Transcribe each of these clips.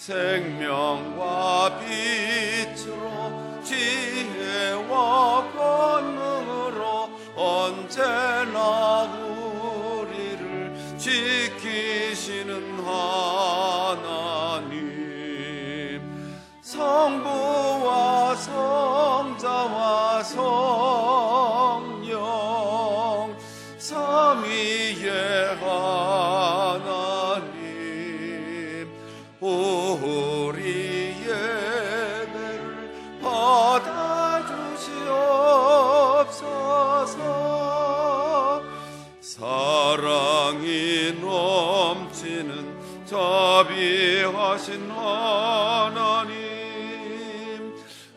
생명과 빛으로 지혜와 권능으로 언제나 우리를 지키시는 하나님, 성부와 성자와 성령 삼위의 하나님, 우리 예배를 받아주시옵소서. 사랑이 넘치는 자비하신 하나님,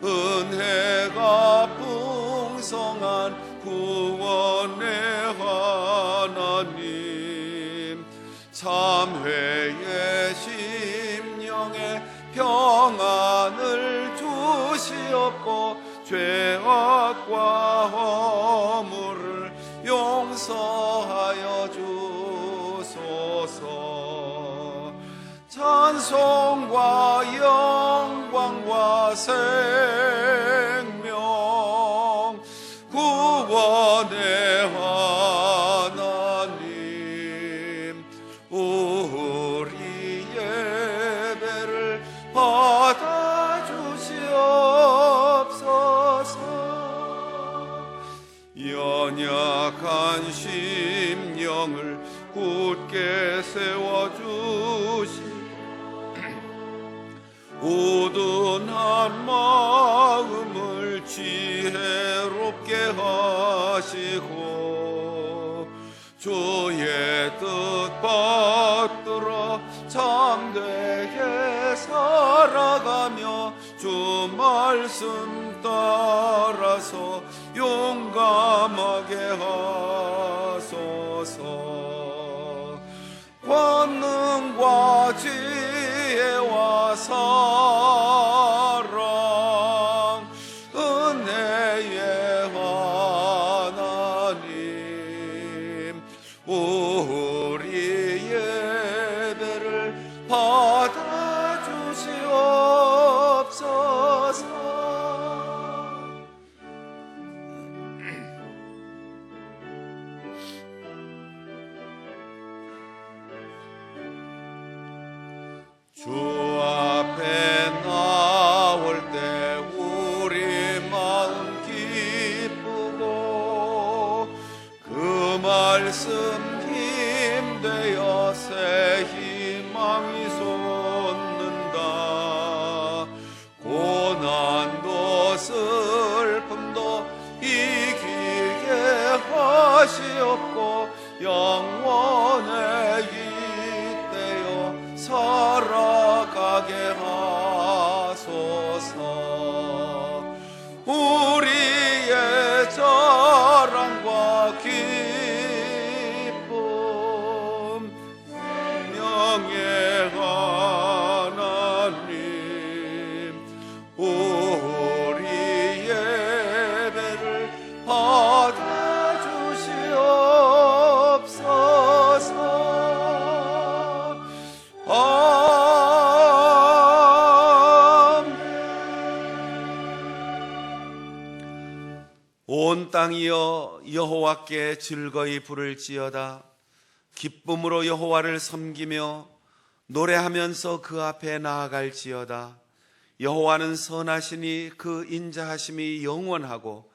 은혜가 풍성한 구원의 하나님, 참회의 심령에 평안을 주시옵고 죄악과 허물을 용서하여 주소서. 찬송과 영광과 생명 구원의 하나님, 우리 예배를 받아주시옵소서. 연약한 심령을 굳게 세워주시, 우둔한 마음을 지혜롭게 하시고, 주의 뜻 받들어 참되게 살아가며 주 말씀 따라서 용감하게 하소서. 권능과 지혜와 사랑 은혜의 하나님, 우리 예배를 받아주시옵소서. 주 앞에 나올 때 우리 마음 기쁘고, 그 말씀 힘되어 새 희망이 솟는다. 고난도 슬픔도 이기게 하시옵고, 영원에 잇대어 살아가게 하소서. 우리의 자랑과 기쁨 명예 하나님, 우리 예배를 받아주시옵소서. 온 땅이여 여호와께 즐거이 부를지어다. 기쁨으로 여호와를 섬기며 노래하면서 그 앞에 나아갈지어다. 여호와는 선하시니 그 인자하심이 영원하고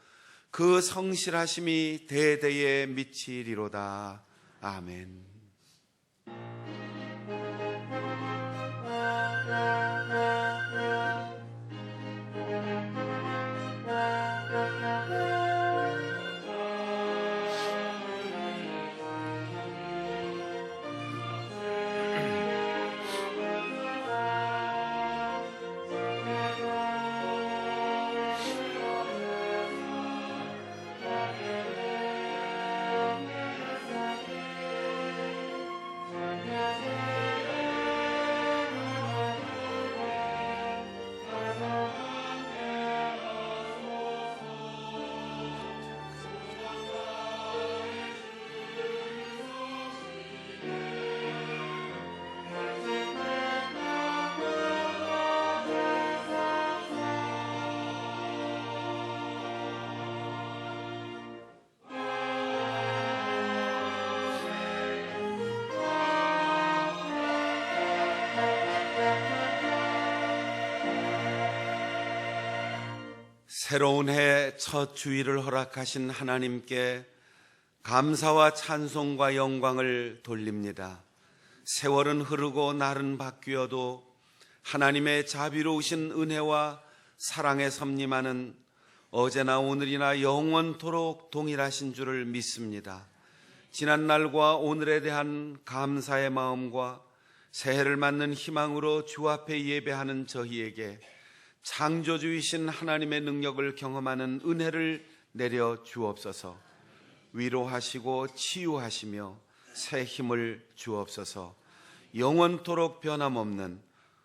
그 성실하심이 대대에 미치리로다. 아멘. 새로운 해 첫 주일을 허락하신 하나님께 감사와 찬송과 영광을 돌립니다. 세월은 흐르고 날은 바뀌어도 하나님의 자비로우신 은혜와 사랑의 섭리만은 어제나 오늘이나 영원토록 동일하신 줄을 믿습니다. 지난날과 오늘에 대한 감사의 마음과 새해를 맞는 희망으로 주 앞에 예배하는 저희에게 창조주이신 하나님의 능력을 경험하는 은혜를 내려 주옵소서. 위로하시고 치유하시며 새 힘을 주옵소서. 영원토록 변함없는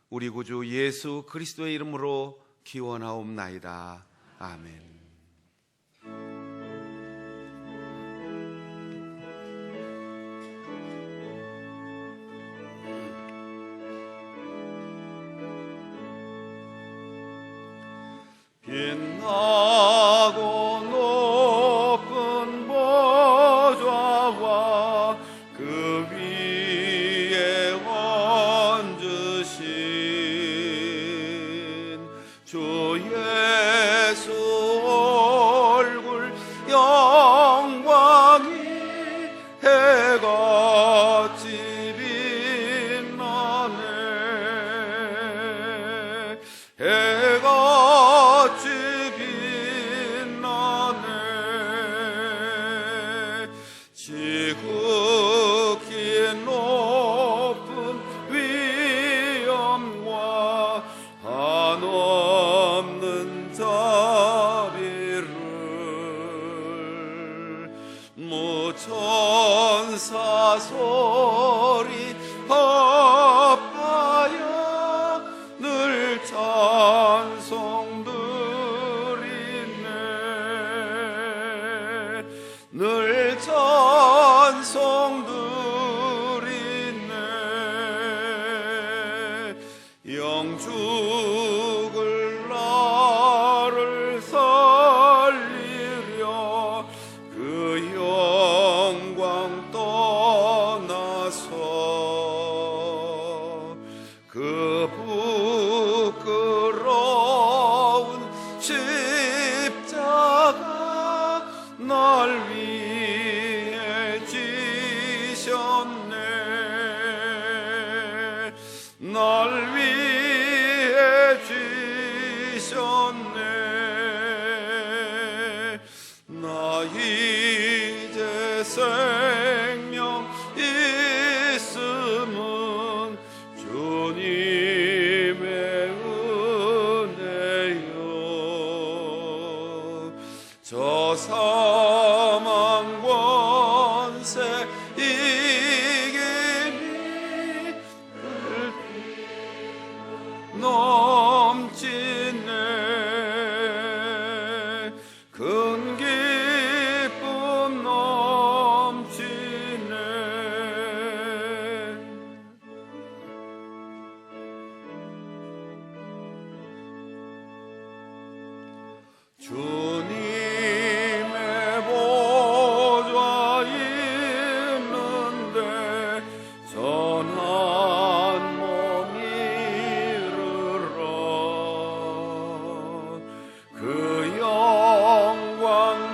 우리 구주 예수 그리스도의 이름으로 기원하옵나이다. 아멘. 빛나고 높은 보좌와 그 위에 얹으신 주 예수 얼굴 영광이 해같이 빛나네. 해같이 빛나네. 지극히 높은 위엄과 한없는 자비를 무천사 소리 합하여 늘 찬송 드리네. 늘 찬송 드리네. 영죽을 나를 살리려 그 영광 떠나서 그 부끄러운 십자가 날 위해 지셨네. 날 위해 지셨네. 나 이제 생명 있음은 주님의 은혜요. 저 사망 권세 이기니 넘치네. 큰 기쁨 넘치네. 주님의 보좌 있는데 선한 몸 이르러 그 영광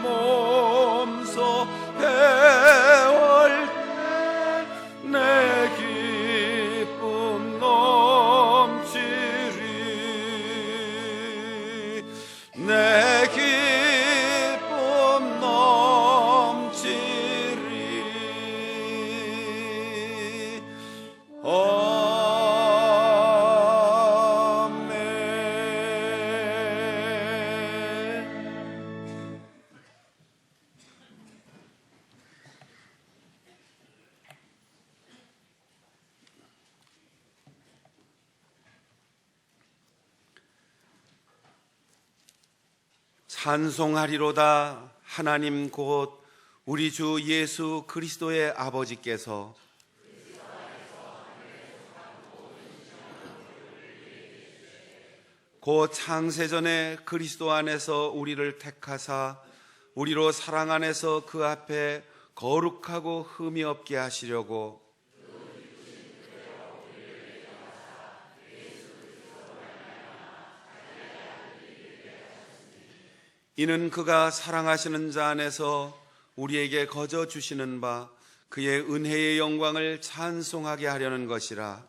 몸소 해할 때 내 기쁨 넘치리. 내 기쁨 넘치리. 아멘. 찬송하리로다. 하나님 곧 우리 주 예수 그리스도의 아버지께서 곧 창세전에 그리스도 안에서 우리를 택하사 우리로 사랑 안에서 그 앞에 거룩하고 흠이 없게 하시려고 이는 그가 사랑하시는 자 안에서 우리에게 거저 주시는 바 그의 은혜의 영광을 찬송하게 하려는 것이라.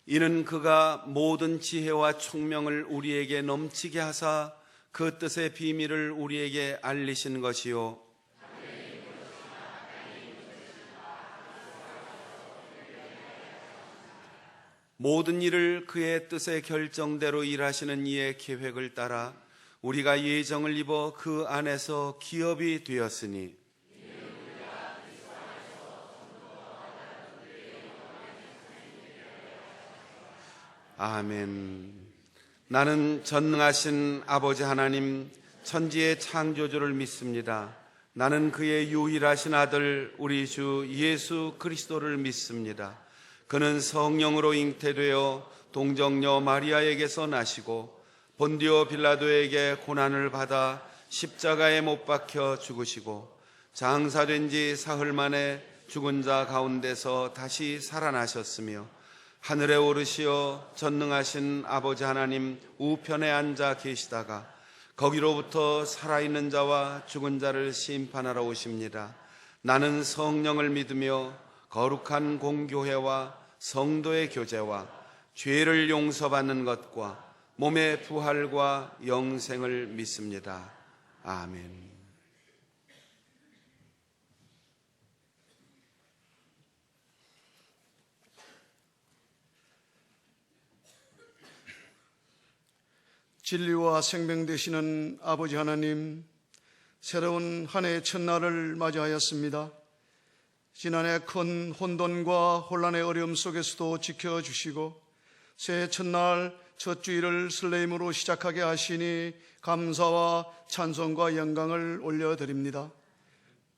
이는 그가 모든 지혜와 총명을 우리에게 넘치게 하사 그 뜻의 비밀을 우리에게 알리신 것이요 모든 일을 그의 뜻의 결정대로 일하시는 이의 계획을 따라 우리가 예정을 입어 그 안에서 기업이 되었으니 아멘. 나는 전능하신 아버지 하나님 천지의 창조주를 믿습니다. 나는 그의 유일하신 아들 우리 주 예수 그리스도를 믿습니다. 그는 성령으로 잉태되어 동정녀 마리아에게서 나시고 본디오 빌라도에게 고난을 받아 십자가에 못 박혀 죽으시고 장사된 지 사흘 만에 죽은 자 가운데서 다시 살아나셨으며 하늘에 오르시어 전능하신 아버지 하나님 우편에 앉아 계시다가 거기로부터 살아있는 자와 죽은 자를 심판하러 오십니다. 나는 성령을 믿으며 거룩한 공교회와 성도의 교제와 죄를 용서받는 것과 몸의 부활과 영생을 믿습니다. 아멘. 진리와 생명 되시는 아버지 하나님, 새로운 한 해의 첫날을 맞이하였습니다. 지난해 큰 혼돈과 혼란의 어려움 속에서도 지켜주시고 새해 첫날 첫 주일을 설레임으로 시작하게 하시니 감사와 찬송과 영광을 올려드립니다.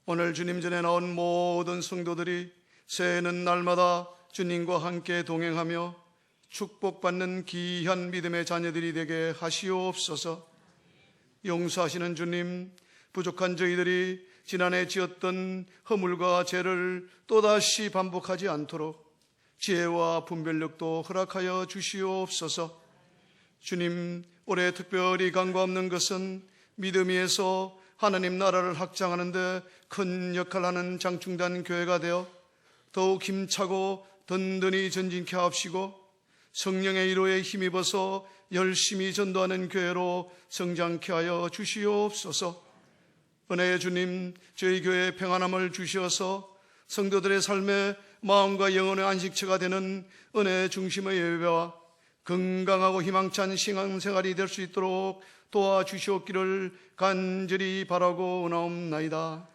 오늘 주님 전에 나온 모든 성도들이 새해는 날마다 주님과 함께 동행하며 축복받는 귀한 믿음의 자녀들이 되게 하시옵소서. 용서하시는 주님, 부족한 저희들이 지난해 지었던 허물과 죄를 또다시 반복하지 않도록 지혜와 분별력도 허락하여 주시옵소서. 주님, 올해 특별히 간과없는 것은 믿음 위에서 하나님 나라를 확장하는 데 큰 역할을 하는 장충단 교회가 되어 더욱 힘차고 든든히 전진케 하옵시고 성령의 위로에 힘입어서 열심히 전도하는 교회로 성장케 하여 주시옵소서. 은혜의 주님, 저희 교회에 평안함을 주시어서 성도들의 삶에 마음과 영혼의 안식처가 되는 은혜의 중심의 예배와 건강하고 희망찬 신앙생활이 될 수 있도록 도와주시옵기를 간절히 바라고 원하옵나이다.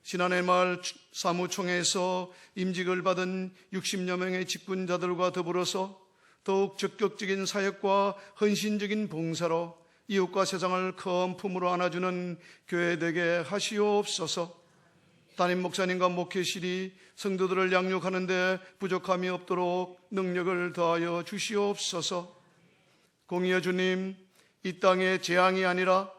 지난해 말 사무총회에서 임직을 받은 60여 명의 직분자들과 더불어서 더욱 적극적인 사역과 헌신적인 봉사로 이웃과 세상을 큰 품으로 안아주는 교회 되게 하시옵소서. 담임 목사님과 목회실이 성도들을 양육하는 데 부족함이 없도록 능력을 더하여 주시옵소서. 공의의 주님, 이 땅의 재앙이 아니라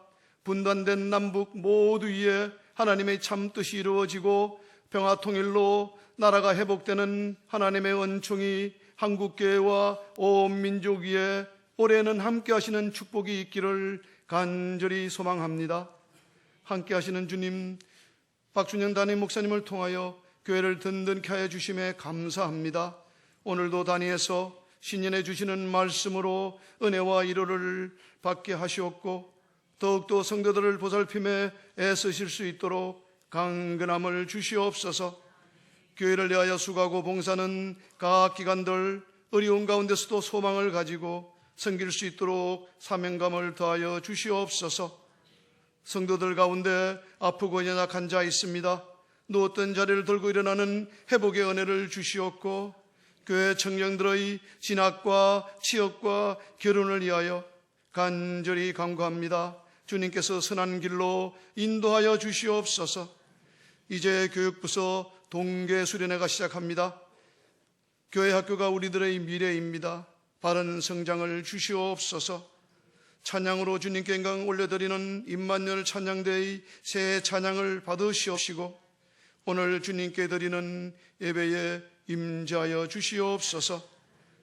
분단된 남북 모두 위에 하나님의 참 뜻이 이루어지고 평화통일로 나라가 회복되는 하나님의 은총이 한국교회와 온 민족 위에 올해는 함께 하시는 축복이 있기를 간절히 소망합니다. 함께 하시는 주님, 박준영 담임 목사님을 통하여 교회를 든든케 하여 주심에 감사합니다. 오늘도 단위에서 신년에 주시는 말씀으로 은혜와 위로를 받게 하시옵고 더욱더 성도들을 보살핌에 애쓰실 수 있도록 강건함을 주시옵소서. 교회를 위하여 수고하고 봉사는 각 기관들 어려운 가운데서도 소망을 가지고 섬길 수 있도록 사명감을 더하여 주시옵소서. 성도들 가운데 아프고 연약한 자 있습니다. 누웠던 자리를 들고 일어나는 회복의 은혜를 주시옵고 교회 청년들의 진학과 취업과 결혼을 위하여 간절히 간구합니다. 주님께서 선한 길로 인도하여 주시옵소서. 이제 교육부서 동계 수련회가 시작합니다. 교회 학교가 우리들의 미래입니다. 바른 성장을 주시옵소서. 찬양으로 주님께 영광 올려드리는 임만열 찬양대의 새해 찬양을 받으시옵시고 오늘 주님께 드리는 예배에 임재하여 주시옵소서.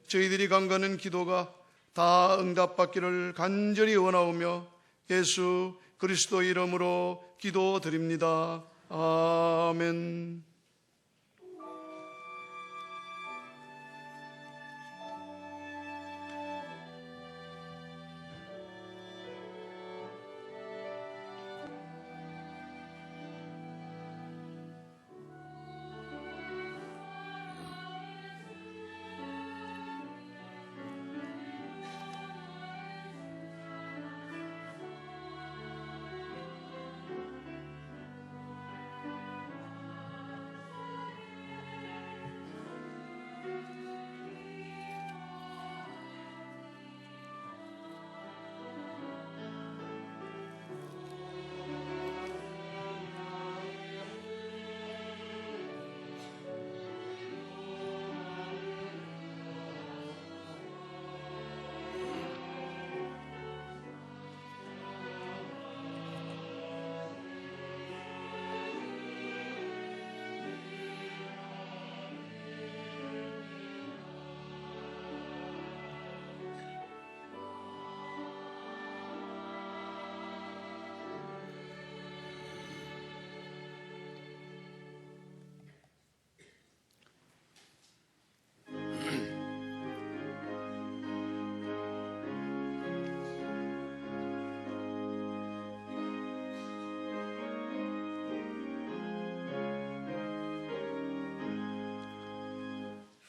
저희들이 간과하는 기도가 다 응답받기를 간절히 원하오며 예수 그리스도 이름으로 기도드립니다. 아멘.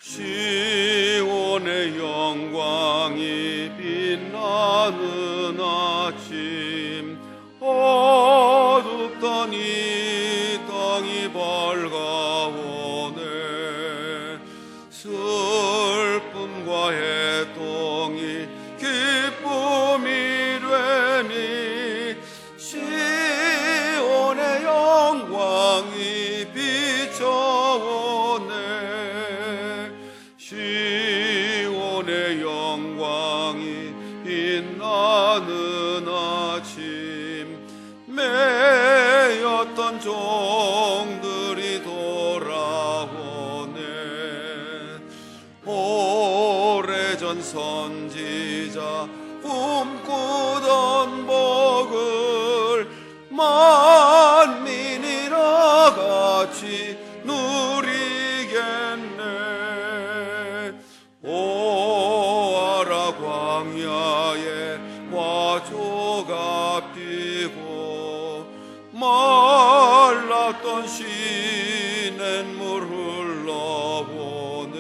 시온의 영광이 빛나는 아침, 어둡던 이 땅이 밝아오네. 슬픔과 해통이 기쁨이 되니 시온의 영광이 비춰오네. 시온의 영광이 빛나는 아침, 매였던 종들이 돌아오네. 오래전 선지자 꿈꾸던 복을 만민이 나같이 누리겠네. 오아라 광야에 화초가 피고 말랐던 시냇물 흘러오네.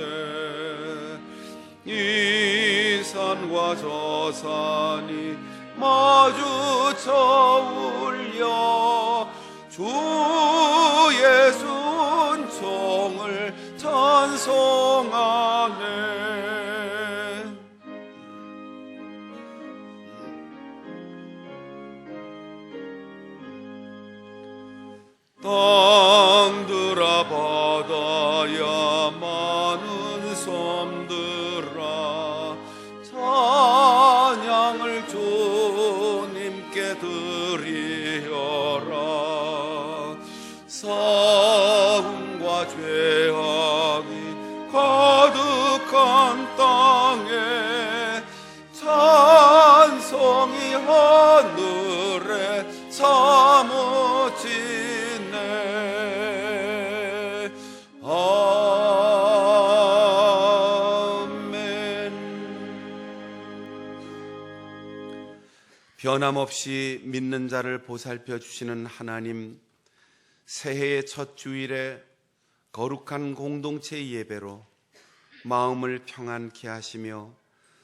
이 산과 저 산이 마주쳐 울려 주 예수 은총을 찬송하네. 땅들아 바다야 많은 섬들아 찬양을 주님께 드리어라. 싸움과 죄악이 가득한 땅에 찬송이 하늘에 사무치네. 변함없이 믿는 자를 보살펴 주시는 하나님, 새해의 첫 주일에 거룩한 공동체 예배로 마음을 평안케 하시며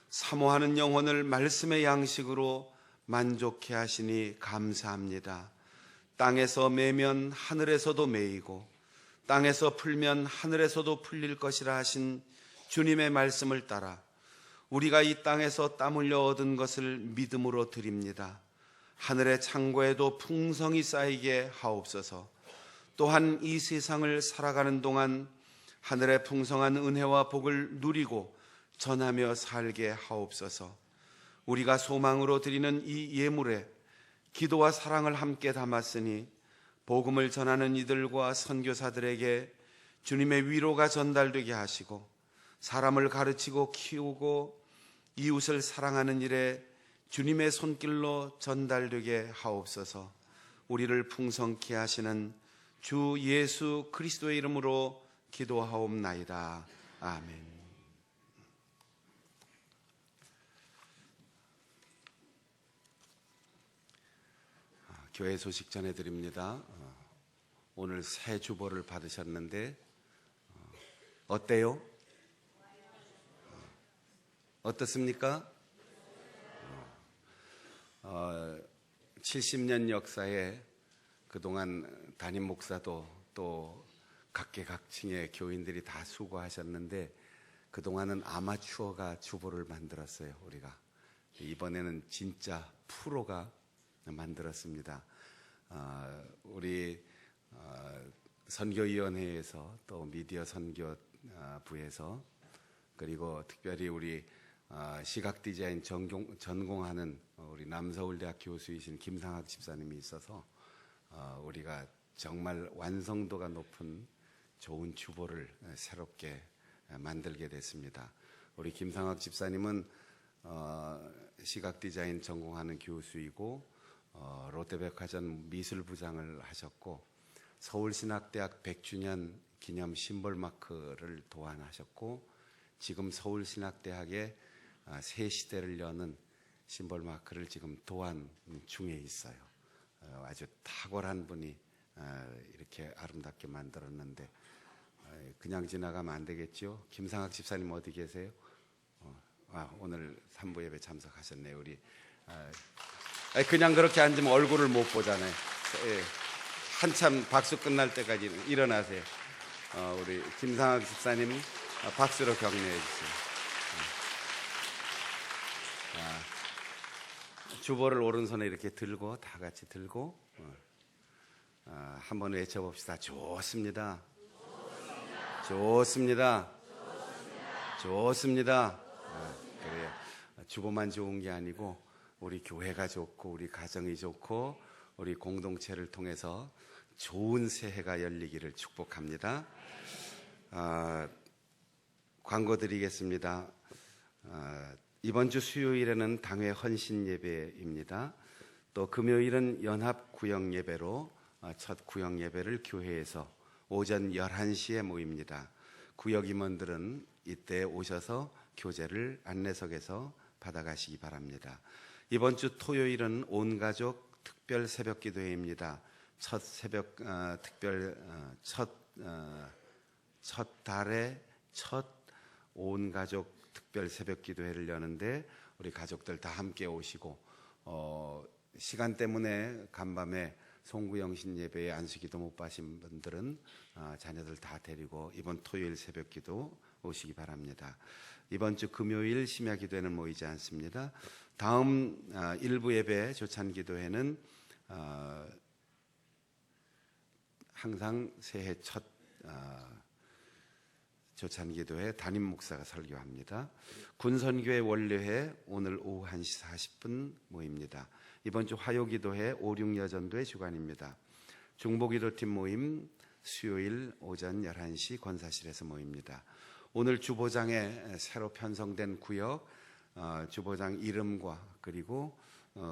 사모하는 영혼을 말씀의 양식으로 만족케 하시니 감사합니다. 땅에서 매면 하늘에서도 매이고 땅에서 풀면 하늘에서도 풀릴 것이라 하신 주님의 말씀을 따라 우리가 이 땅에서 땀 흘려 얻은 것을 믿음으로 드립니다. 하늘의 창고에도 풍성이 쌓이게 하옵소서. 또한 이 세상을 살아가는 동안 하늘의 풍성한 은혜와 복을 누리고 전하며 살게 하옵소서. 우리가 소망으로 드리는 이 예물에 기도와 사랑을 함께 담았으니 복음을 전하는 이들과 선교사들에게 주님의 위로가 전달되게 하시고 사람을 가르치고 키우고 이웃을 사랑하는 일에 주님의 손길로 전달되게 하옵소서. 우리를 풍성케 하시는 주 예수 그리스도의 이름으로 기도하옵나이다. 아멘. 교회 소식 전해드립니다. 오늘 새 주보를 받으셨는데 어때요? 어떻습니까? 70년 역사에 그동안 담임 목사도 또 각계각층의 교인들이 다 수고하셨는데 그동안은 아마추어가 주보를 만들었어요. 우리가 이번에는 진짜 프로가 만들었습니다. 우리 선교위원회에서 또 미디어 선교부에서 그리고 특별히 우리 시각 디자인 전공하는 우리 남서울대학 교수이신 김상학 집사님이 있어서 우리가 정말 완성도가 높은 좋은 주보를 새롭게 만들게 됐습니다. 우리 김상학 집사님은 시각 디자인 전공하는 교수이고 롯데백화점 미술부장을 하셨고 서울신학대학 100주년 기념 심볼 마크를 도안하셨고 지금 서울신학대학에 새 시대를 여는 심볼 마크를 지금 도안 중에 있어요. 아주 탁월한 분이 이렇게 아름답게 만들었는데 그냥 지나가면 안 되겠죠. 김상학 집사님 어디 계세요? 오늘 3부 예배 참석하셨네요. 우리 그냥 그렇게 앉으면 얼굴을 못 보잖아요. 한참 박수 끝날 때까지 일어나세요. 우리 김상학 집사님 박수로 격려해 주세요. 주보를 오른손에 이렇게 들고 다 같이 들고 한번 외쳐봅시다. 좋습니다. 좋습니다. 좋습니다. 그래요. 주보만 좋은 게 아니고 우리 교회가 좋고 우리 가정이 좋고 우리 공동체를 통해서 좋은 새해가 열리기를 축복합니다. 광고 드리겠습니다. 이번 주 수요일에는 당회 헌신 예배입니다. 또 금요일은 연합 구역 예배로 첫 구역 예배를 교회에서 오전 11시에 모입니다. 구역 임원들은 이때 오셔서 교제를 안내석에서 받아가시기 바랍니다. 이번 주 토요일은 온가족 특별 새벽 기도회입니다. 첫 달의 첫 온가족 특별 새벽 기도회를 여는데 우리 가족들 다 함께 오시고 시간 때문에 간밤에 송구영신 예배에 안수기도 못 받으신 분들은 자녀들 다 데리고 이번 토요일 새벽 기도 오시기 바랍니다. 이번 주 금요일 심야 기도회는 모이지 않습니다. 다음 일부 예배 조찬 기도회는 항상 새해 첫 조찬 기도회 담임 목사가 설교합니다. 군선교회 원례회 오늘 오후 1시 40분 모입니다. 이번 주 화요 기도회 5, 6 여전도의 주관입니다. 중보기도팀 모임 수요일 오전 11시 권사실에서 모입니다. 오늘 주보장에 새로 편성된 구역, 주보장 이름과 그리고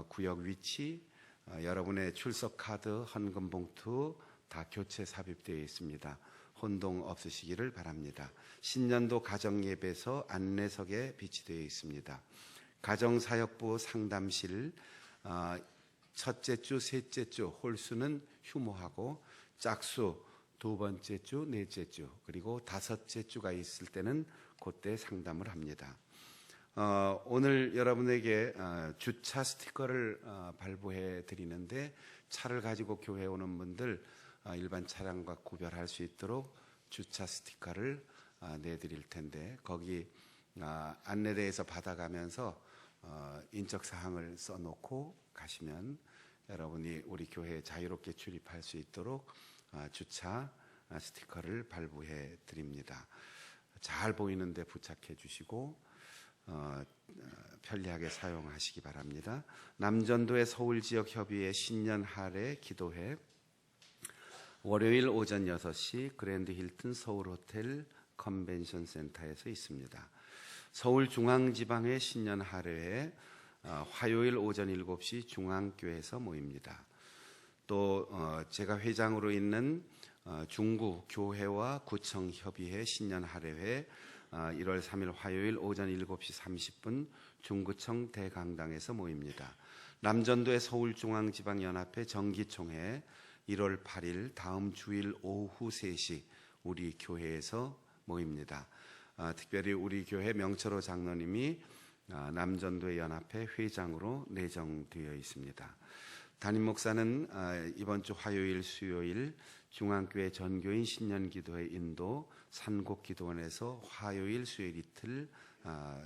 구역 위치, 여러분의 출석 카드, 헌금 봉투 다 교체 삽입되어 있습니다. 혼동 없으시기를 바랍니다. 신년도 가정예배서 안내석에 비치되어 있습니다. 가정사역부 상담실 첫째 주, 셋째 주 홀수는 휴무하고 짝수 두 번째 주, 넷째 주 그리고 다섯째 주가 있을 때는 그때 상담을 합니다. 오늘 여러분에게 주차 스티커를 발부해 드리는데 차를 가지고 교회에 오는 분들 일반 차량과 구별할 수 있도록 주차 스티커를 내드릴 텐데 거기 안내대에서 받아가면서 인적사항을 써놓고 가시면 여러분이 우리 교회에 자유롭게 출입할 수 있도록 주차 스티커를 발부해 드립니다. 잘 보이는데 부착해 주시고 편리하게 사용하시기 바랍니다. 남전도의 서울지역협의회 신년 할애 기도회 월요일 오전 6시 그랜드 힐튼 서울 호텔 컨벤션 센터에서 있습니다. 서울중앙지방회 신년 할애회 화요일 오전 7시 중앙교회에서 모입니다. 또 제가 회장으로 있는 중구 교회와 구청 협의회 신년 할애회 1월 3일 화요일 오전 7시 30분 중구청 대강당에서 모입니다. 남전도의 서울중앙지방연합회 정기총회 1월 8일 다음 주일 오후 3시 우리 교회에서 모입니다. 특별히 우리 교회 명철호 장로님이 남전도의 연합회 회장으로 내정되어 있습니다. 담임 목사는 이번 주 화요일, 수요일 중앙교회 전교인 신년기도회 인도 산곡기도원에서 화요일, 수요일 이틀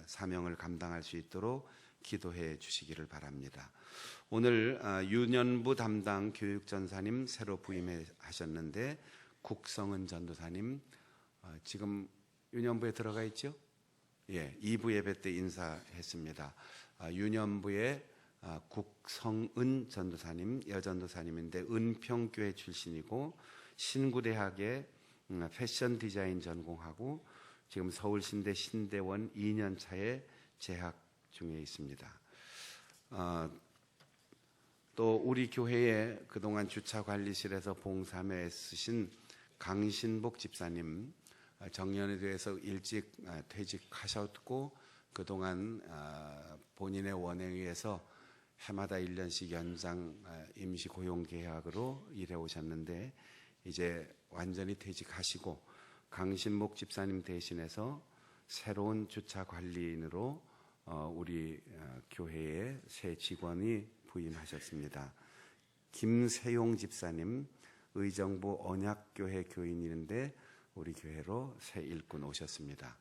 사명을 감당할 수 있도록 기도해 주시기를 바랍니다. 오늘 유년부 담당 교육전사님 새로 부임하셨는데 국성은 전도사님 지금 유년부에 들어가 있죠? 예, 2부 예배 때 인사했습니다. 유년부의 국성은 전도사님, 여전도사님인데 은평교회 출신이고 신구대학의 패션 디자인 전공하고 지금 서울신대 신대원 2년 차에 재학 중에 있습니다. 또 우리 교회에 그동안 주차관리실에서 봉사에 쓰신 강신복 집사님 정년에 대해서 일찍 퇴직하셨고 그동안 본인의 원에 의해서 해마다 1년씩 연장 임시 고용 계약으로 일해 오셨는데 이제 완전히 퇴직하시고 강신복 집사님 대신해서 새로운 주차 관리인으로 우리 교회에 새 직원이 부임하셨습니다. 김세용 집사님 의정부 언약교회 교인인데 우리 교회로 새 일꾼 오셨습니다.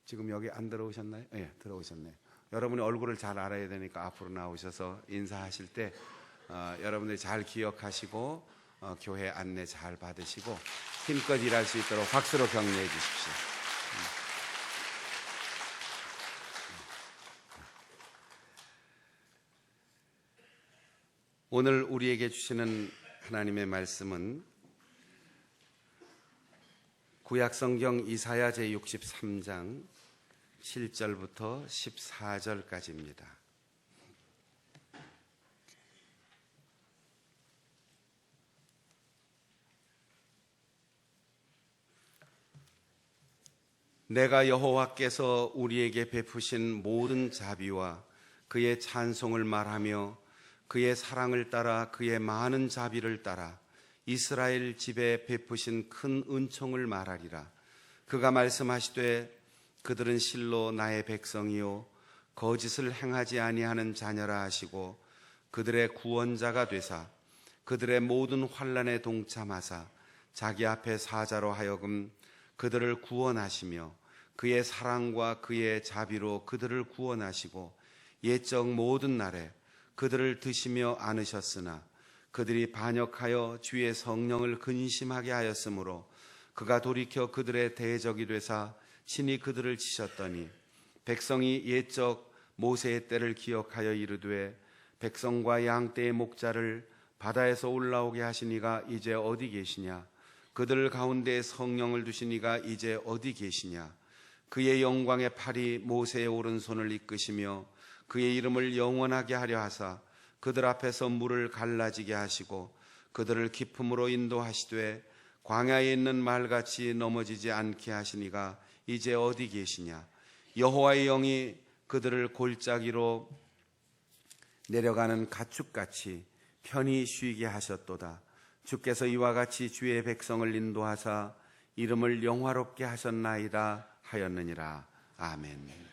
지금 여기 안 들어오셨나요? 네, 들어오셨네요. 여러분이 얼굴을 잘 알아야 되니까 앞으로 나오셔서 인사하실 때 여러분들이 잘 기억하시고 교회 안내 잘 받으시고 힘껏 일할 수 있도록 박수로 격려해 주십시오. 오늘 우리에게 주시는 하나님의 말씀은 구약성경 이사야 제63장 7절부터 14절까지입니다. 내가 여호와께서 우리에게 베푸신 모든 자비와 그의 찬송을 말하며 그의 사랑을 따라 그의 많은 자비를 따라 이스라엘 집에 베푸신 큰 은총을 말하리라. 그가 말씀하시되 그들은 실로 나의 백성이요 거짓을 행하지 아니하는 자녀라 하시고 그들의 구원자가 되사 그들의 모든 환난에 동참하사 자기 앞에 사자로 하여금 그들을 구원하시며 그의 사랑과 그의 자비로 그들을 구원하시고 옛적 모든 날에 그들을 드시며 안으셨으나 그들이 반역하여 주의 성령을 근심하게 하였으므로 그가 돌이켜 그들의 대적이 되사 친히 그들을 치셨더니 백성이 옛적 모세의 때를 기억하여 이르되 백성과 양떼의 목자를 바다에서 올라오게 하시니가 이제 어디 계시냐 그들 가운데 성령을 두시니가 이제 어디 계시냐 그의 영광의 팔이 모세의 오른손을 이끄시며 그의 이름을 영원하게 하려 하사 그들 앞에서 물을 갈라지게 하시고 그들을 깊음으로 인도하시되 광야에 있는 말같이 넘어지지 않게 하시니가 이제 어디 계시냐 여호와의 영이 그들을 골짜기로 내려가는 가축같이 편히 쉬게 하셨도다. 주께서 이와 같이 주의 백성을 인도하사 이름을 영화롭게 하셨나이다 하였느니라. 아멘.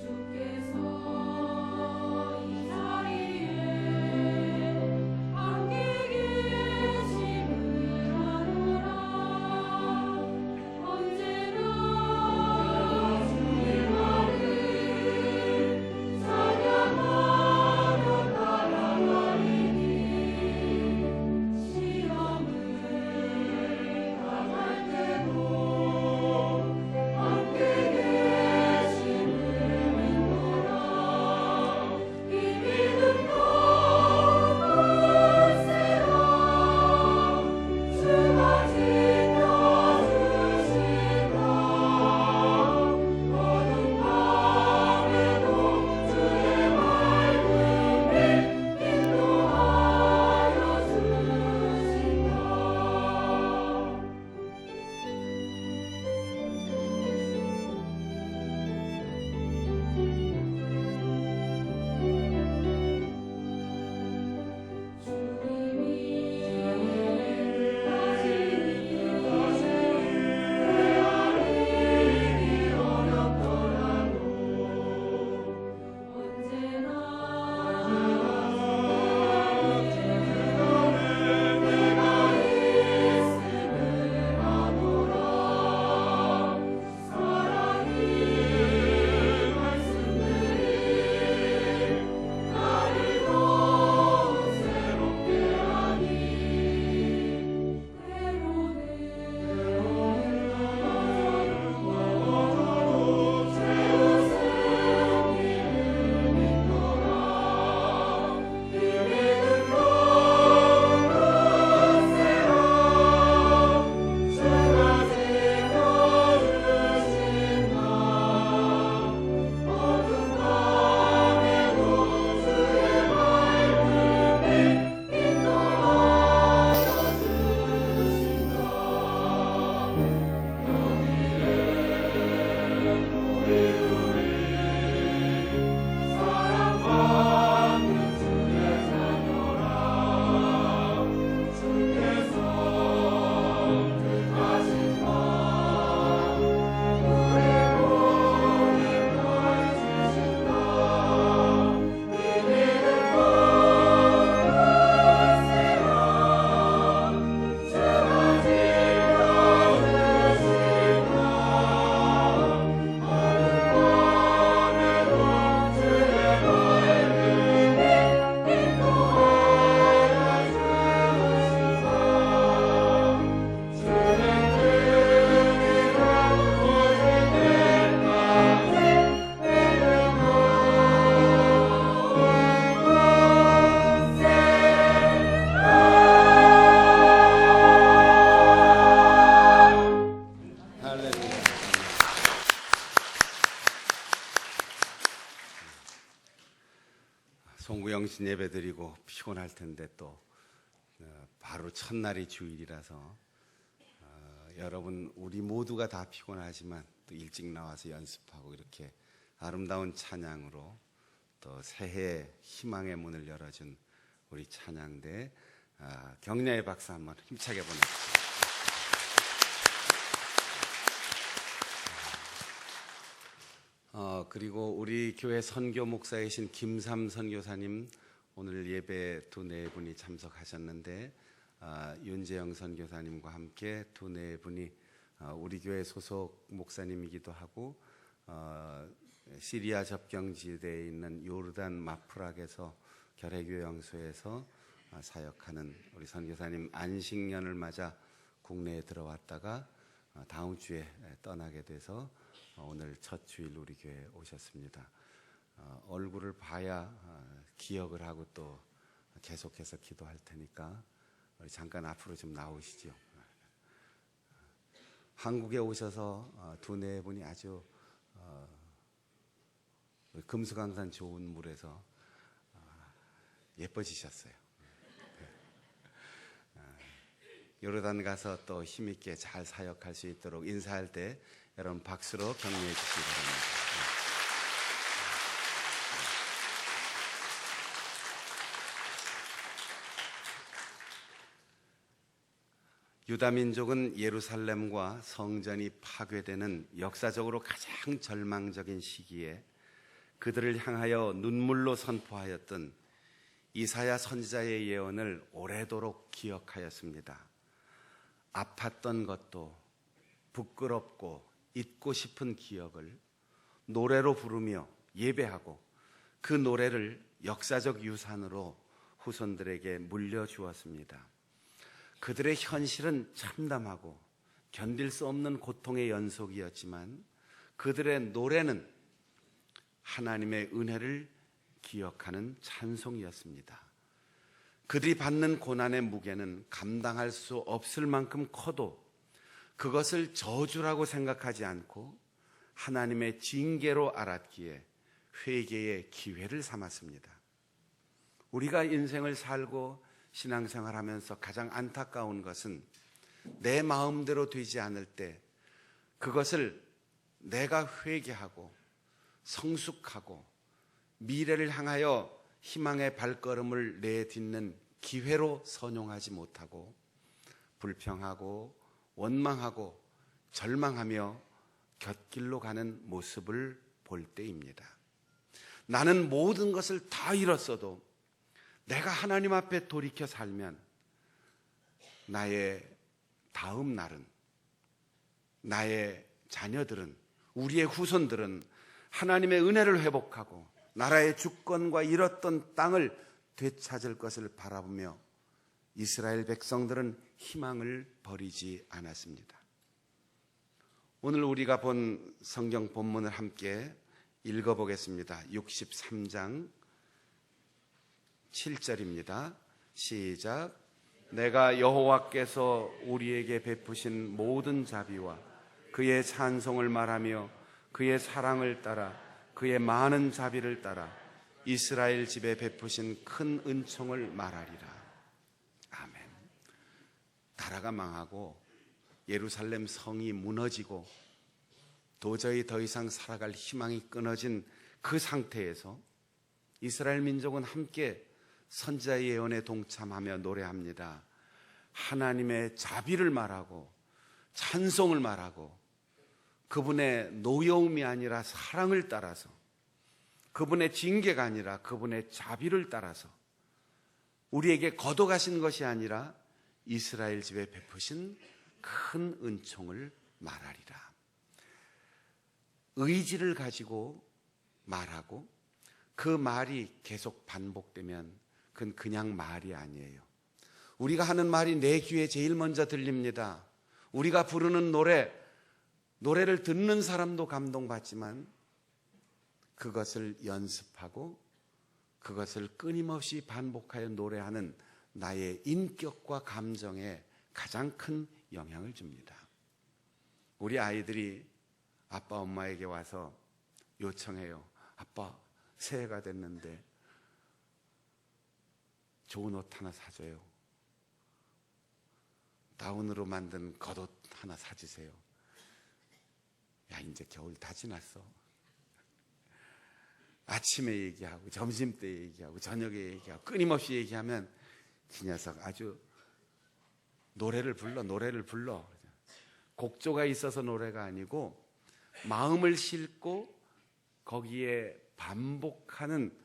주께서 송구영신 예배 드리고 피곤할 텐데 또 바로 첫날이 주일이라서 여러분 우리 모두가 다 피곤하지만 또 일찍 나와서 연습하고 이렇게 아름다운 찬양으로 또 새해 희망의 문을 열어준 우리 찬양대 격려의 박수 한번 힘차게 보내주세요. 그리고 우리 교회 선교 목사이신 김삼 선교사님 오늘 예배 두네 분이 참석하셨는데 윤재영 선교사님과 함께 두네 분이 우리 교회 소속 목사님이기도 하고 시리아 접경지대에 있는 요르단 마프락에서 결핵요양소에서 사역하는 우리 선교사님 안식년을 맞아 국내에 들어왔다가 다음 주에 떠나게 돼서 오늘 첫 주일 우리 교회에 오셨습니다. 얼굴을 봐야 기억을 하고 또 계속해서 기도할 테니까 우리 잠깐 앞으로 좀 나오시죠. 한국에 오셔서 두네 분이 아주 금수강산 좋은 물에서 예뻐지셨어요. 요르단 가서 또 힘있게 잘 사역할 수 있도록 인사할 때 여러분 박수로 격려해 주시기 바랍니다. 유다 민족은 예루살렘과 성전이 파괴되는 역사적으로 가장 절망적인 시기에 그들을 향하여 눈물로 선포하였던 이사야 선지자의 예언을 오래도록 기억하였습니다. 아팠던 것도 부끄럽고 잊고 싶은 기억을 노래로 부르며 예배하고 그 노래를 역사적 유산으로 후손들에게 물려주었습니다. 그들의 현실은 참담하고 견딜 수 없는 고통의 연속이었지만 그들의 노래는 하나님의 은혜를 기억하는 찬송이었습니다. 그들이 받는 고난의 무게는 감당할 수 없을 만큼 커도 그것을 저주라고 생각하지 않고 하나님의 징계로 알았기에 회개의 기회를 삼았습니다. 우리가 인생을 살고 신앙생활하면서 가장 안타까운 것은 내 마음대로 되지 않을 때 그것을 내가 회개하고 성숙하고 미래를 향하여 희망의 발걸음을 내딛는 기회로 선용하지 못하고 불평하고 원망하고 절망하며 곁길로 가는 모습을 볼 때입니다. 나는 모든 것을 다 잃었어도 내가 하나님 앞에 돌이켜 살면 나의 다음 날은, 나의 자녀들은, 우리의 후손들은 하나님의 은혜를 회복하고 나라의 주권과 잃었던 땅을 되찾을 것을 바라보며 이스라엘 백성들은 희망을 버리지 않았습니다. 오늘 우리가 본 성경 본문을 함께 읽어보겠습니다. 63장 7절입니다. 시작. 내가 여호와께서 우리에게 베푸신 모든 자비와 그의 찬송을 말하며 그의 사랑을 따라 그의 많은 자비를 따라 이스라엘 집에 베푸신 큰 은총을 말하리라. 아멘. 나라가 망하고 예루살렘 성이 무너지고 도저히 더 이상 살아갈 희망이 끊어진 그 상태에서 이스라엘 민족은 함께 선지자의 예언에 동참하며 노래합니다. 하나님의 자비를 말하고 찬송을 말하고 그분의 노여움이 아니라 사랑을 따라서 그분의 징계가 아니라 그분의 자비를 따라서 우리에게 거둬가신 것이 아니라 이스라엘 집에 베푸신 큰 은총을 말하리라. 의지를 가지고 말하고 그 말이 계속 반복되면 그건 그냥 말이 아니에요. 우리가 하는 말이 내 귀에 제일 먼저 들립니다. 우리가 부르는 노래를 듣는 사람도 감동받지만 그것을 연습하고 그것을 끊임없이 반복하여 노래하는 나의 인격과 감정에 가장 큰 영향을 줍니다. 우리 아이들이 아빠 엄마에게 와서 요청해요. 아빠 새해가 됐는데 좋은 옷 하나 사줘요. 다운으로 만든 겉옷 하나 사주세요. 야, 이제 겨울 다 지났어. 아침에 얘기하고 점심때 얘기하고 저녁에 얘기하고 끊임없이 얘기하면 그 녀석 아주 노래를 불러. 곡조가 있어서 노래가 아니고 마음을 싣고 거기에 반복하는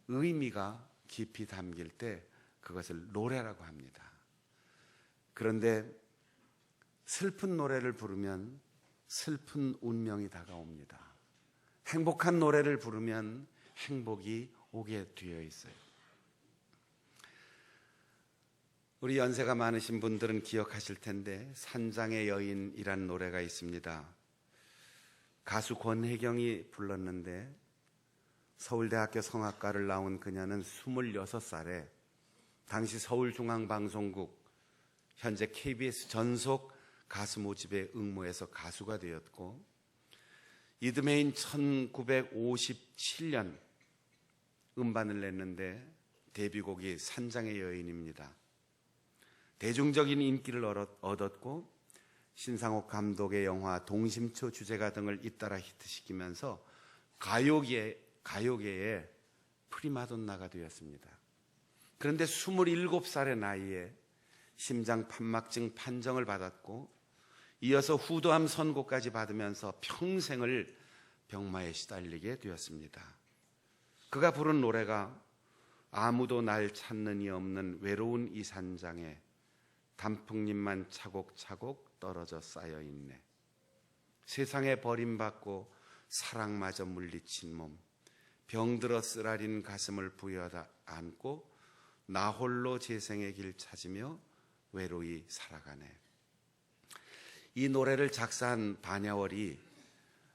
의미가 깊이 담길 때 그것을 노래라고 합니다. 그런데 슬픈 노래를 부르면 슬픈 운명이 다가옵니다. 행복한 노래를 부르면 행복이 오게 되어 있어요. 우리 연세가 많으신 분들은 기억하실 텐데 산장의 여인이란 노래가 있습니다. 가수 권혜경이 불렀는데 서울대학교 성악과를 나온 그녀는 26살에 당시 서울중앙방송국 현재 KBS 전속 가수 모집에 응모해서 가수가 되었고 이듬해인 1957년 음반을 냈는데 데뷔곡이 산장의 여인입니다. 대중적인 인기를 얻었고 신상옥 감독의 영화 동심초 주제가 등을 잇따라 히트시키면서 가요계의 프리마돈나가 되었습니다. 그런데 27살의 나이에 심장 판막증 판정을 받았고 이어서 후두암 선고까지 받으면서 평생을 병마에 시달리게 되었습니다. 그가 부른 노래가 아무도 날 찾는 이 없는 외로운 이 산장에 단풍잎만 차곡차곡 떨어져 쌓여있네. 세상에 버림받고 사랑마저 물리친 몸, 병들어 쓰라린 가슴을 부여다 안고 나 홀로 재생의 길 찾으며 외로이 살아가네. 이 노래를 작사한 반야월이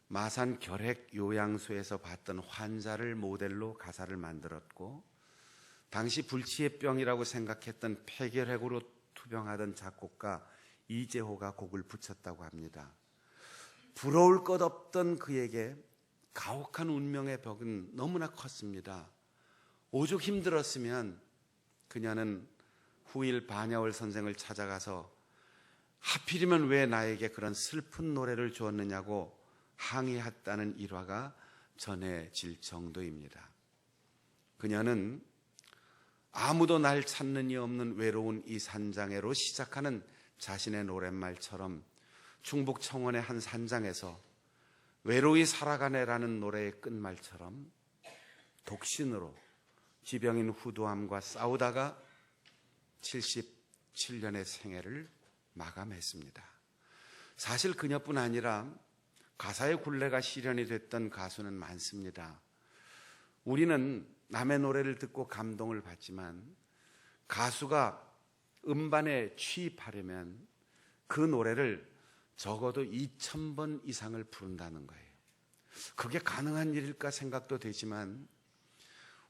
마산 결핵 요양소에서 봤던 환자를 모델로 가사를 만들었고 당시 불치의병이라고 생각했던 폐결핵으로 투병하던 작곡가 이재호가 곡을 붙였다고 합니다. 부러울 것 없던 그에게 가혹한 운명의 벽은 너무나 컸습니다. 오죽 힘들었으면 그녀는 후일 반야월 선생을 찾아가서 하필이면 왜 나에게 그런 슬픈 노래를 주었느냐고 항의했다는 일화가 전해질 정도입니다. 그녀는 아무도 날 찾는 이 없는 외로운 이 산장에로 시작하는 자신의 노랫말처럼 충북 청원의 한 산장에서 외로이 살아가네라는 노래의 끝말처럼 독신으로 지병인 후두암과 싸우다가 77년의 생애를 마감했습니다. 사실 그녀뿐 아니라 가사의 굴레가 실현이 됐던 가수는 많습니다. 우리는 남의 노래를 듣고 감동을 받지만 가수가 음반에 취입하려면 그 노래를 적어도 2000번 이상을 부른다는 거예요. 그게 가능한 일일까 생각도 되지만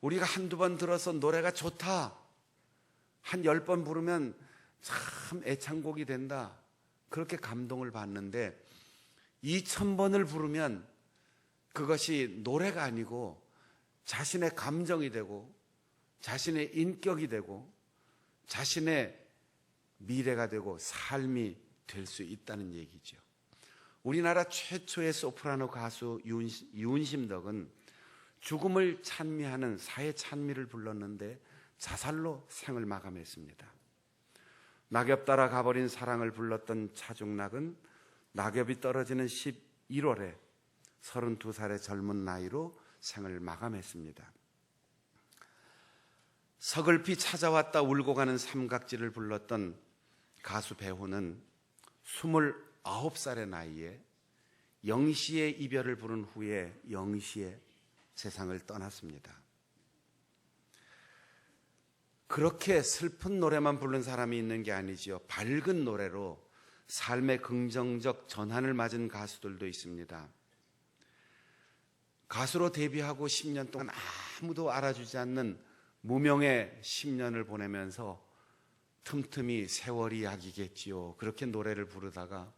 우리가 한두 번 들어서 노래가 좋다, 한 10번 부르면 참 애창곡이 된다, 그렇게 감동을 받는데 2000번을 부르면 그것이 노래가 아니고 자신의 감정이 되고 자신의 인격이 되고 자신의 미래가 되고 삶이 될 수 있다는 얘기죠. 우리나라 최초의 소프라노 가수 이운심덕은 죽음을 찬미하는 사회 찬미를 불렀는데 자살로 생을 마감했습니다. 낙엽 따라 가버린 사랑을 불렀던 차중락은 낙엽이 떨어지는 11월에 32살의 젊은 나이로 생을 마감했습니다. 서글피 찾아왔다 울고 가는 삼각지를 불렀던 가수 배호는 29살의 나이에 영시의 이별을 부른 후에 영시의 세상을 떠났습니다. 그렇게 슬픈 노래만 부른 사람이 있는 게 아니지요. 밝은 노래로 삶의 긍정적 전환을 맞은 가수들도 있습니다. 가수로 데뷔하고 10년 동안 아무도 알아주지 않는 무명의 10년을 보내면서 틈틈이 세월이 약이겠지요, 그렇게 노래를 부르다가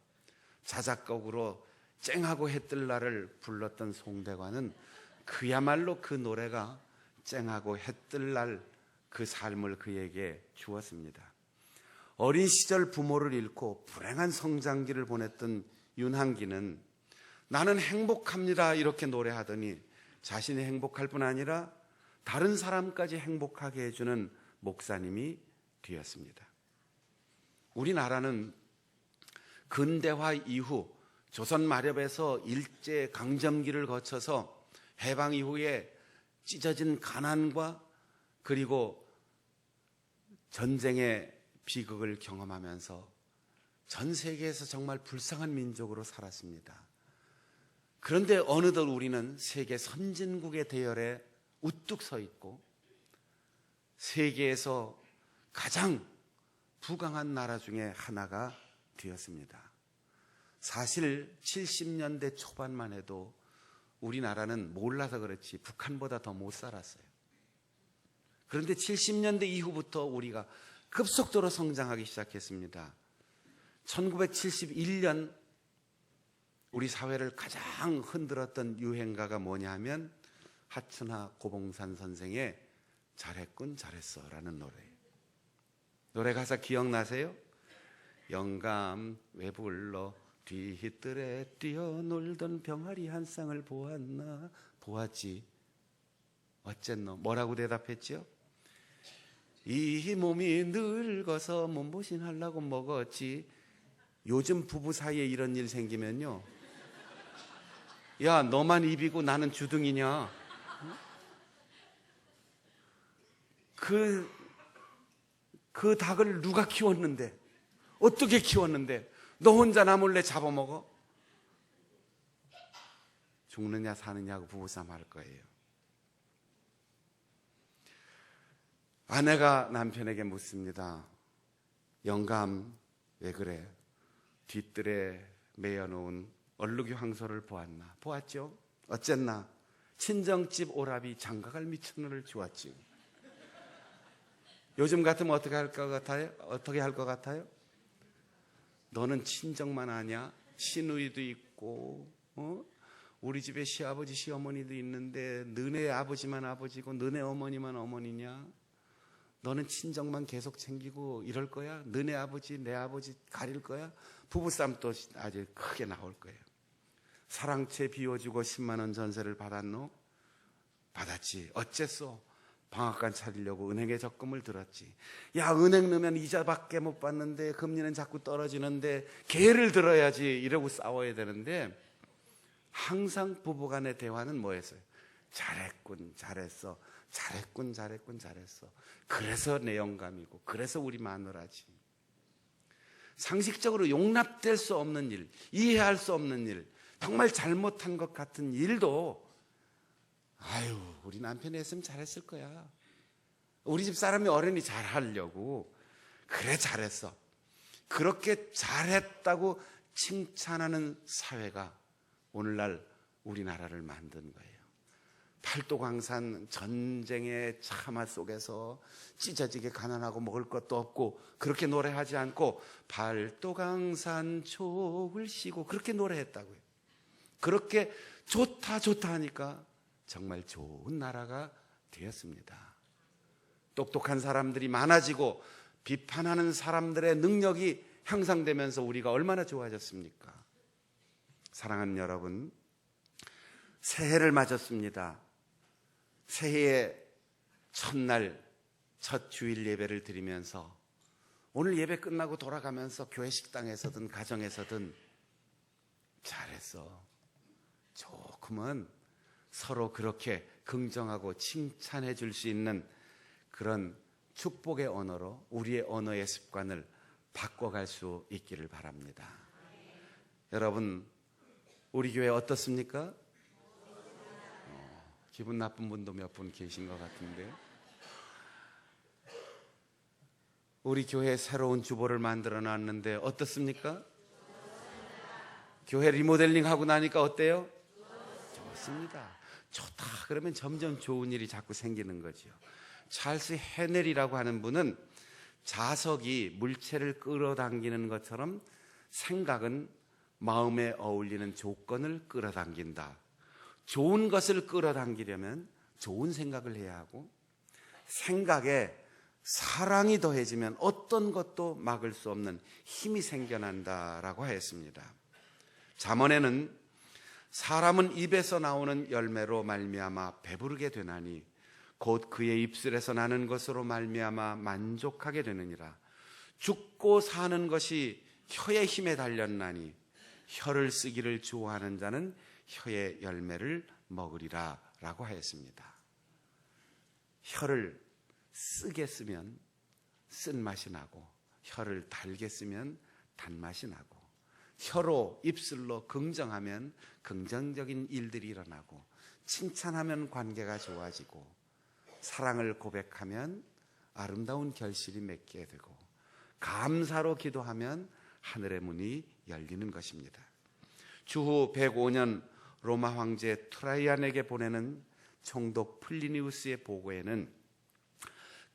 자작곡으로 쨍하고 해뜰 날을 불렀던 송대관은 그야말로 그 노래가 쨍하고 해뜰 날 그 삶을 그에게 주었습니다. 어린 시절 부모를 잃고 불행한 성장기를 보냈던 윤한기는 나는 행복합니다 이렇게 노래하더니 자신이 행복할 뿐 아니라 다른 사람까지 행복하게 해주는 목사님이 되었습니다. 우리나라는 근대화 이후 조선 마렵에서 일제 강점기를 거쳐서 해방 이후에 찢어진 가난과 그리고 전쟁의 비극을 경험하면서 전 세계에서 정말 불쌍한 민족으로 살았습니다. 그런데 어느덧 우리는 세계 선진국의 대열에 우뚝 서 있고 세계에서 가장 부강한 나라 중에 하나가 되었습니다. 사실 70년대 초반만 해도 우리나라는 몰라서 그렇지 북한보다 더 못 살았어요. 그런데 70년대 이후부터 우리가 급속도로 성장하기 시작했습니다. 1971년 우리 사회를 가장 흔들었던 유행가가 뭐냐 하면 하춘하 고봉산 선생의 잘했군 잘했어 라는 노래예요. 노래 가사 기억나세요? 영감 왜 불러 뒤뜰에 뛰어놀던 병아리 한 쌍을 보았나 보았지 어쨌노 뭐라고 대답했죠? 이 몸이 늙어서 몸보신 하려고 먹었지. 요즘 부부 사이에 이런 일 생기면요, 야 너만 입이고 나는 주둥이냐. 그 닭을 누가 키웠는데 어떻게 키웠는데 너 혼자 나 몰래 잡아먹어? 죽느냐 사느냐고 부부싸움 할 거예요. 아내가 남편에게 묻습니다. 영감 왜 그래? 뒤뜰에 매여놓은 얼룩이 황소를 보았나? 보았죠? 어쨌나? 친정집 오라비 장가갈 미천원을 주었지. 요즘 같으면 어떻게 할 것 같아요? 어떻게 할 것 같아요? 너는 친정만 아냐? 시누이도 있고 우리 집에 시아버지 시어머니도 있는데 너네 아버지만 아버지고 너네 어머니만 어머니냐? 너는 친정만 계속 챙기고 이럴 거야? 너네 아버지 내 아버지 가릴 거야? 부부싸움 또 아주 크게 나올 거예요. 사랑채 비워주고 10만 원 전세를 받았노? 받았지. 어째서? 방앗간 차리려고 은행에 적금을 들었지. 야 은행 넣으면 이자밖에 못 받는데 금리는 자꾸 떨어지는데 개를 들어야지 이러고 싸워야 되는데 항상 부부간의 대화는 뭐였어요? 잘했군 잘했어 잘했군 잘했군 잘했어. 그래서 내 영감이고 그래서 우리 마누라지. 상식적으로 용납될 수 없는 일, 이해할 수 없는 일, 정말 잘못한 것 같은 일도 아유 우리 남편이 했으면 잘했을 거야. 우리 집 사람이 어른이 잘하려고 그래 잘했어. 그렇게 잘했다고 칭찬하는 사회가 오늘날 우리나라를 만든 거예요. 팔도강산 전쟁의 참화 속에서 찢어지게 가난하고 먹을 것도 없고 그렇게 노래하지 않고 팔도강산 촉을 쉬고 그렇게 노래했다고요. 그렇게 좋다 좋다 하니까 정말 좋은 나라가 되었습니다. 똑똑한 사람들이 많아지고 비판하는 사람들의 능력이 향상되면서 우리가 얼마나 좋아졌습니까? 사랑하는 여러분, 새해를 맞았습니다. 새해의 첫날 첫 주일 예배를 드리면서 오늘 예배 끝나고 돌아가면서 교회 식당에서든 가정에서든 잘했어, 조금은 서로 그렇게 긍정하고 칭찬해 줄 수 있는 그런 축복의 언어로 우리의 언어의 습관을 바꿔갈 수 있기를 바랍니다. 여러분, 우리 교회 어떻습니까? 기분 나쁜 분도 몇 분 계신 것 같은데, 우리 교회에 새로운 주보를 만들어 놨는데 어떻습니까? 교회 리모델링 하고 나니까 어때요? 좋습니다. 좋다 그러면 점점 좋은 일이 자꾸 생기는 거죠. 찰스 헤넬이라고 하는 분은 자석이 물체를 끌어당기는 것처럼 생각은 마음에 어울리는 조건을 끌어당긴다. 좋은 것을 끌어당기려면 좋은 생각을 해야 하고 생각에 사랑이 더해지면 어떤 것도 막을 수 없는 힘이 생겨난다라고 하였습니다. 잠언에는 사람은 입에서 나오는 열매로 말미암아 배부르게 되나니 곧 그의 입술에서 나는 것으로 말미암아 만족하게 되느니라. 죽고 사는 것이 혀의 힘에 달렸나니 혀를 쓰기를 좋아하는 자는 혀의 열매를 먹으리라 라고 하였습니다. 혀를 쓰게 쓰면 쓴맛이 나고 혀를 달게 쓰면 단맛이 나고 혀로 입술로 긍정하면 긍정적인 일들이 일어나고 칭찬하면 관계가 좋아지고 사랑을 고백하면 아름다운 결실이 맺게 되고 감사로 기도하면 하늘의 문이 열리는 것입니다. 주후 105년 로마 황제 트라이안에게 보내는 총독 플리니우스의 보고에는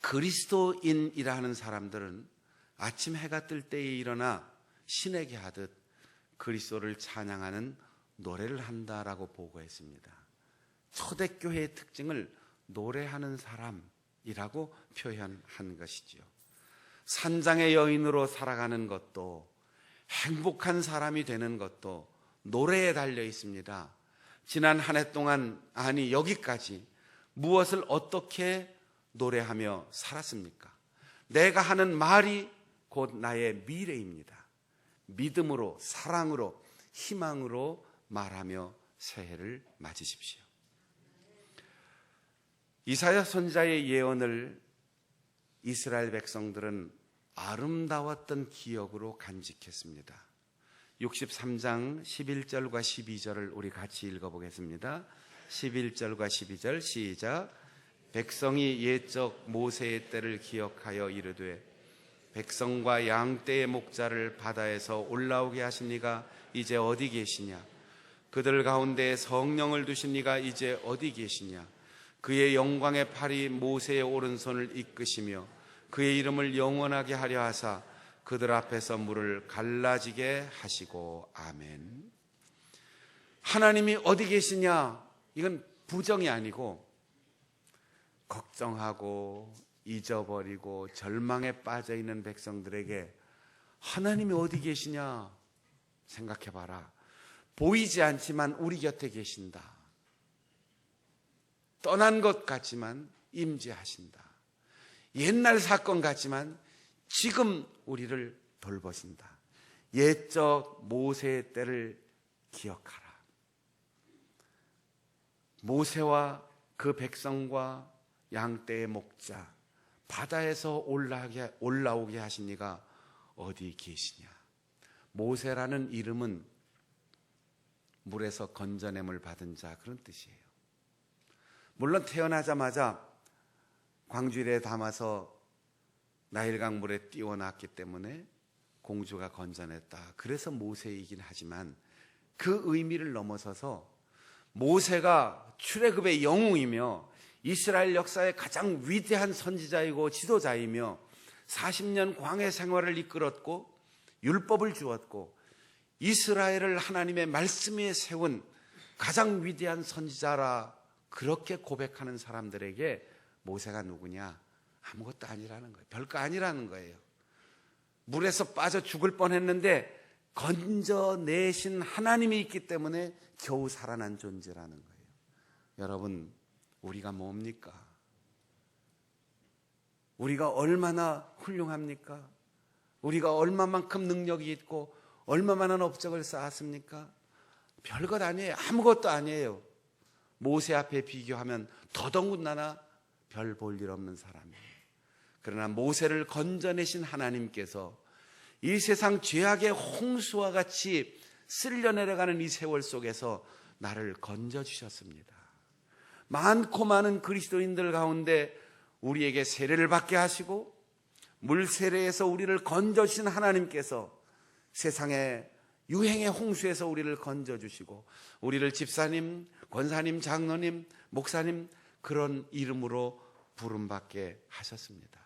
그리스도인이라 하는 사람들은 아침 해가 뜰 때에 일어나 신에게 하듯 그리스도를 찬양하는 노래를 한다라고 보고했습니다. 초대교회의 특징을 노래하는 사람이라고 표현한 것이지요. 산장의 여인으로 살아가는 것도 행복한 사람이 되는 것도 노래에 달려 있습니다. 지난 한 해 동안, 아니 여기까지 무엇을 어떻게 노래하며 살았습니까? 내가 하는 말이 곧 나의 미래입니다. 믿음으로, 사랑으로, 희망으로 말하며 새해를 맞으십시오. 이사야 선지자의 예언을 이스라엘 백성들은 아름다웠던 기억으로 간직했습니다. 63장 11절과 12절을 우리 같이 읽어보겠습니다. 11절과 12절 시작. 백성이 옛적 모세의 때를 기억하여 이르되 백성과 양떼의 목자를 바다에서 올라오게 하신 이가 이제 어디 계시냐? 그들 가운데 성령을 두신 이가 이제 어디 계시냐? 그의 영광의 팔이 모세의 오른손을 이끄시며 그의 이름을 영원하게 하려 하사 그들 앞에서 물을 갈라지게 하시고. 아멘. 하나님이 어디 계시냐? 이건 부정이 아니고 걱정하고 잊어버리고 절망에 빠져있는 백성들에게 하나님이 어디 계시냐 생각해봐라. 보이지 않지만 우리 곁에 계신다. 떠난 것 같지만 임재하신다. 옛날 사건 같지만 지금 우리를 돌보신다. 옛적 모세의 때를 기억하라. 모세와 그 백성과 양떼의 목자 바다에서 올라오게 하신 이가 어디 계시냐? 모세라는 이름은 물에서 건져냄을 받은 자, 그런 뜻이에요. 물론 태어나자마자 광주리에 담아서 나일강 물에 띄워놨기 때문에 공주가 건져냈다. 그래서 모세이긴 하지만 그 의미를 넘어서서 모세가 출애굽의 영웅이며 이스라엘 역사의 가장 위대한 선지자이고 지도자이며 40년 광해 생활을 이끌었고 율법을 주었고 이스라엘을 하나님의 말씀에 세운 가장 위대한 선지자라 그렇게 고백하는 사람들에게 모세가 누구냐? 아무것도 아니라는 거예요. 별거 아니라는 거예요. 물에서 빠져 죽을 뻔했는데 건져내신 하나님이 있기 때문에 겨우 살아난 존재라는 거예요. 여러분, 우리가 뭡니까? 우리가 얼마나 훌륭합니까? 우리가 얼마만큼 능력이 있고 얼마만한 업적을 쌓았습니까? 별것 아니에요. 아무것도 아니에요. 모세 앞에 비교하면 더더군다나 별 볼 일 없는 사람이에요. 그러나 모세를 건져내신 하나님께서 이 세상 죄악의 홍수와 같이 쓸려 내려가는 이 세월 속에서 나를 건져주셨습니다. 많고 많은 그리스도인들 가운데 우리에게 세례를 받게 하시고 물 세례에서 우리를 건져주신 하나님께서 세상의 유행의 홍수에서 우리를 건져주시고 우리를 집사님, 권사님, 장로님, 목사님 그런 이름으로 부름받게 하셨습니다.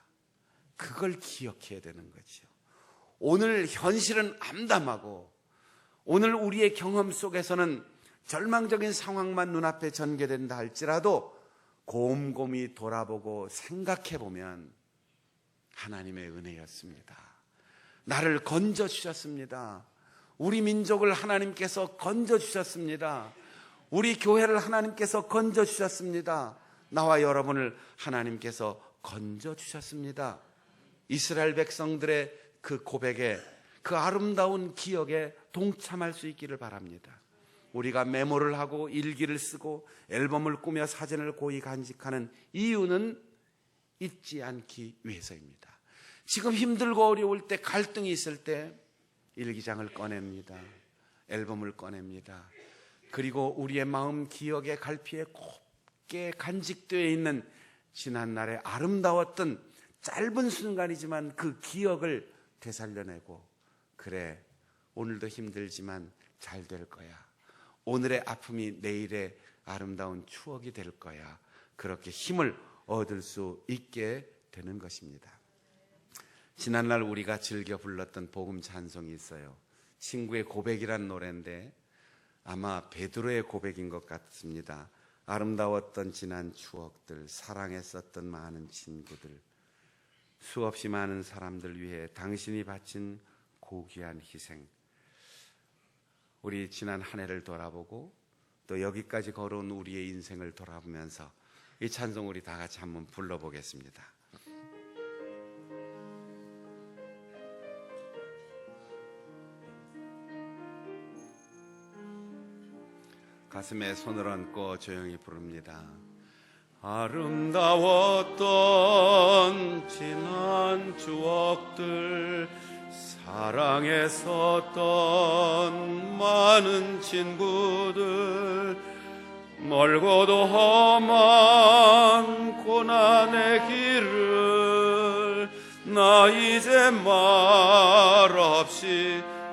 그걸 기억해야 되는 거죠. 오늘 현실은 암담하고 오늘 우리의 경험 속에서는 절망적인 상황만 눈앞에 전개된다 할지라도 곰곰이 돌아보고 생각해 보면 하나님의 은혜였습니다. 나를 건져주셨습니다. 우리 민족을 하나님께서 건져주셨습니다. 우리 교회를 하나님께서 건져주셨습니다. 나와 여러분을 하나님께서 건져주셨습니다. 이스라엘 백성들의 그 고백에, 그 아름다운 기억에 동참할 수 있기를 바랍니다. 우리가 메모를 하고 일기를 쓰고 앨범을 꾸며 사진을 고이 간직하는 이유는 잊지 않기 위해서입니다. 지금 힘들고 어려울 때, 갈등이 있을 때 일기장을 꺼냅니다. 앨범을 꺼냅니다. 그리고 우리의 마음 기억의 갈피에 곱게 간직되어 있는 지난날의 아름다웠던 짧은 순간이지만 그 기억을 되살려내고, 그래, 오늘도 힘들지만 잘 될 거야. 오늘의 아픔이 내일의 아름다운 추억이 될 거야. 그렇게 힘을 얻을 수 있게 되는 것입니다. 지난날 우리가 즐겨 불렀던 복음 찬송이 있어요. 친구의 고백이란 노래인데 아마 베드로의 고백인 것 같습니다. 아름다웠던 지난 추억들, 사랑했었던 많은 친구들, 수없이 많은 사람들 위해 당신이 바친 고귀한 희생. 우리 지난 한 해를 돌아보고 또 여기까지 걸어온 우리의 인생을 돌아보면서 이 찬송 우리 다 같이 한번 불러보겠습니다. 가슴에 손을 얹고 조용히 부릅니다. 아름다웠던 지난 추억들, 사랑했었던 많은 친구들, 멀고도 험한 고난의 길을 나 이제 말없이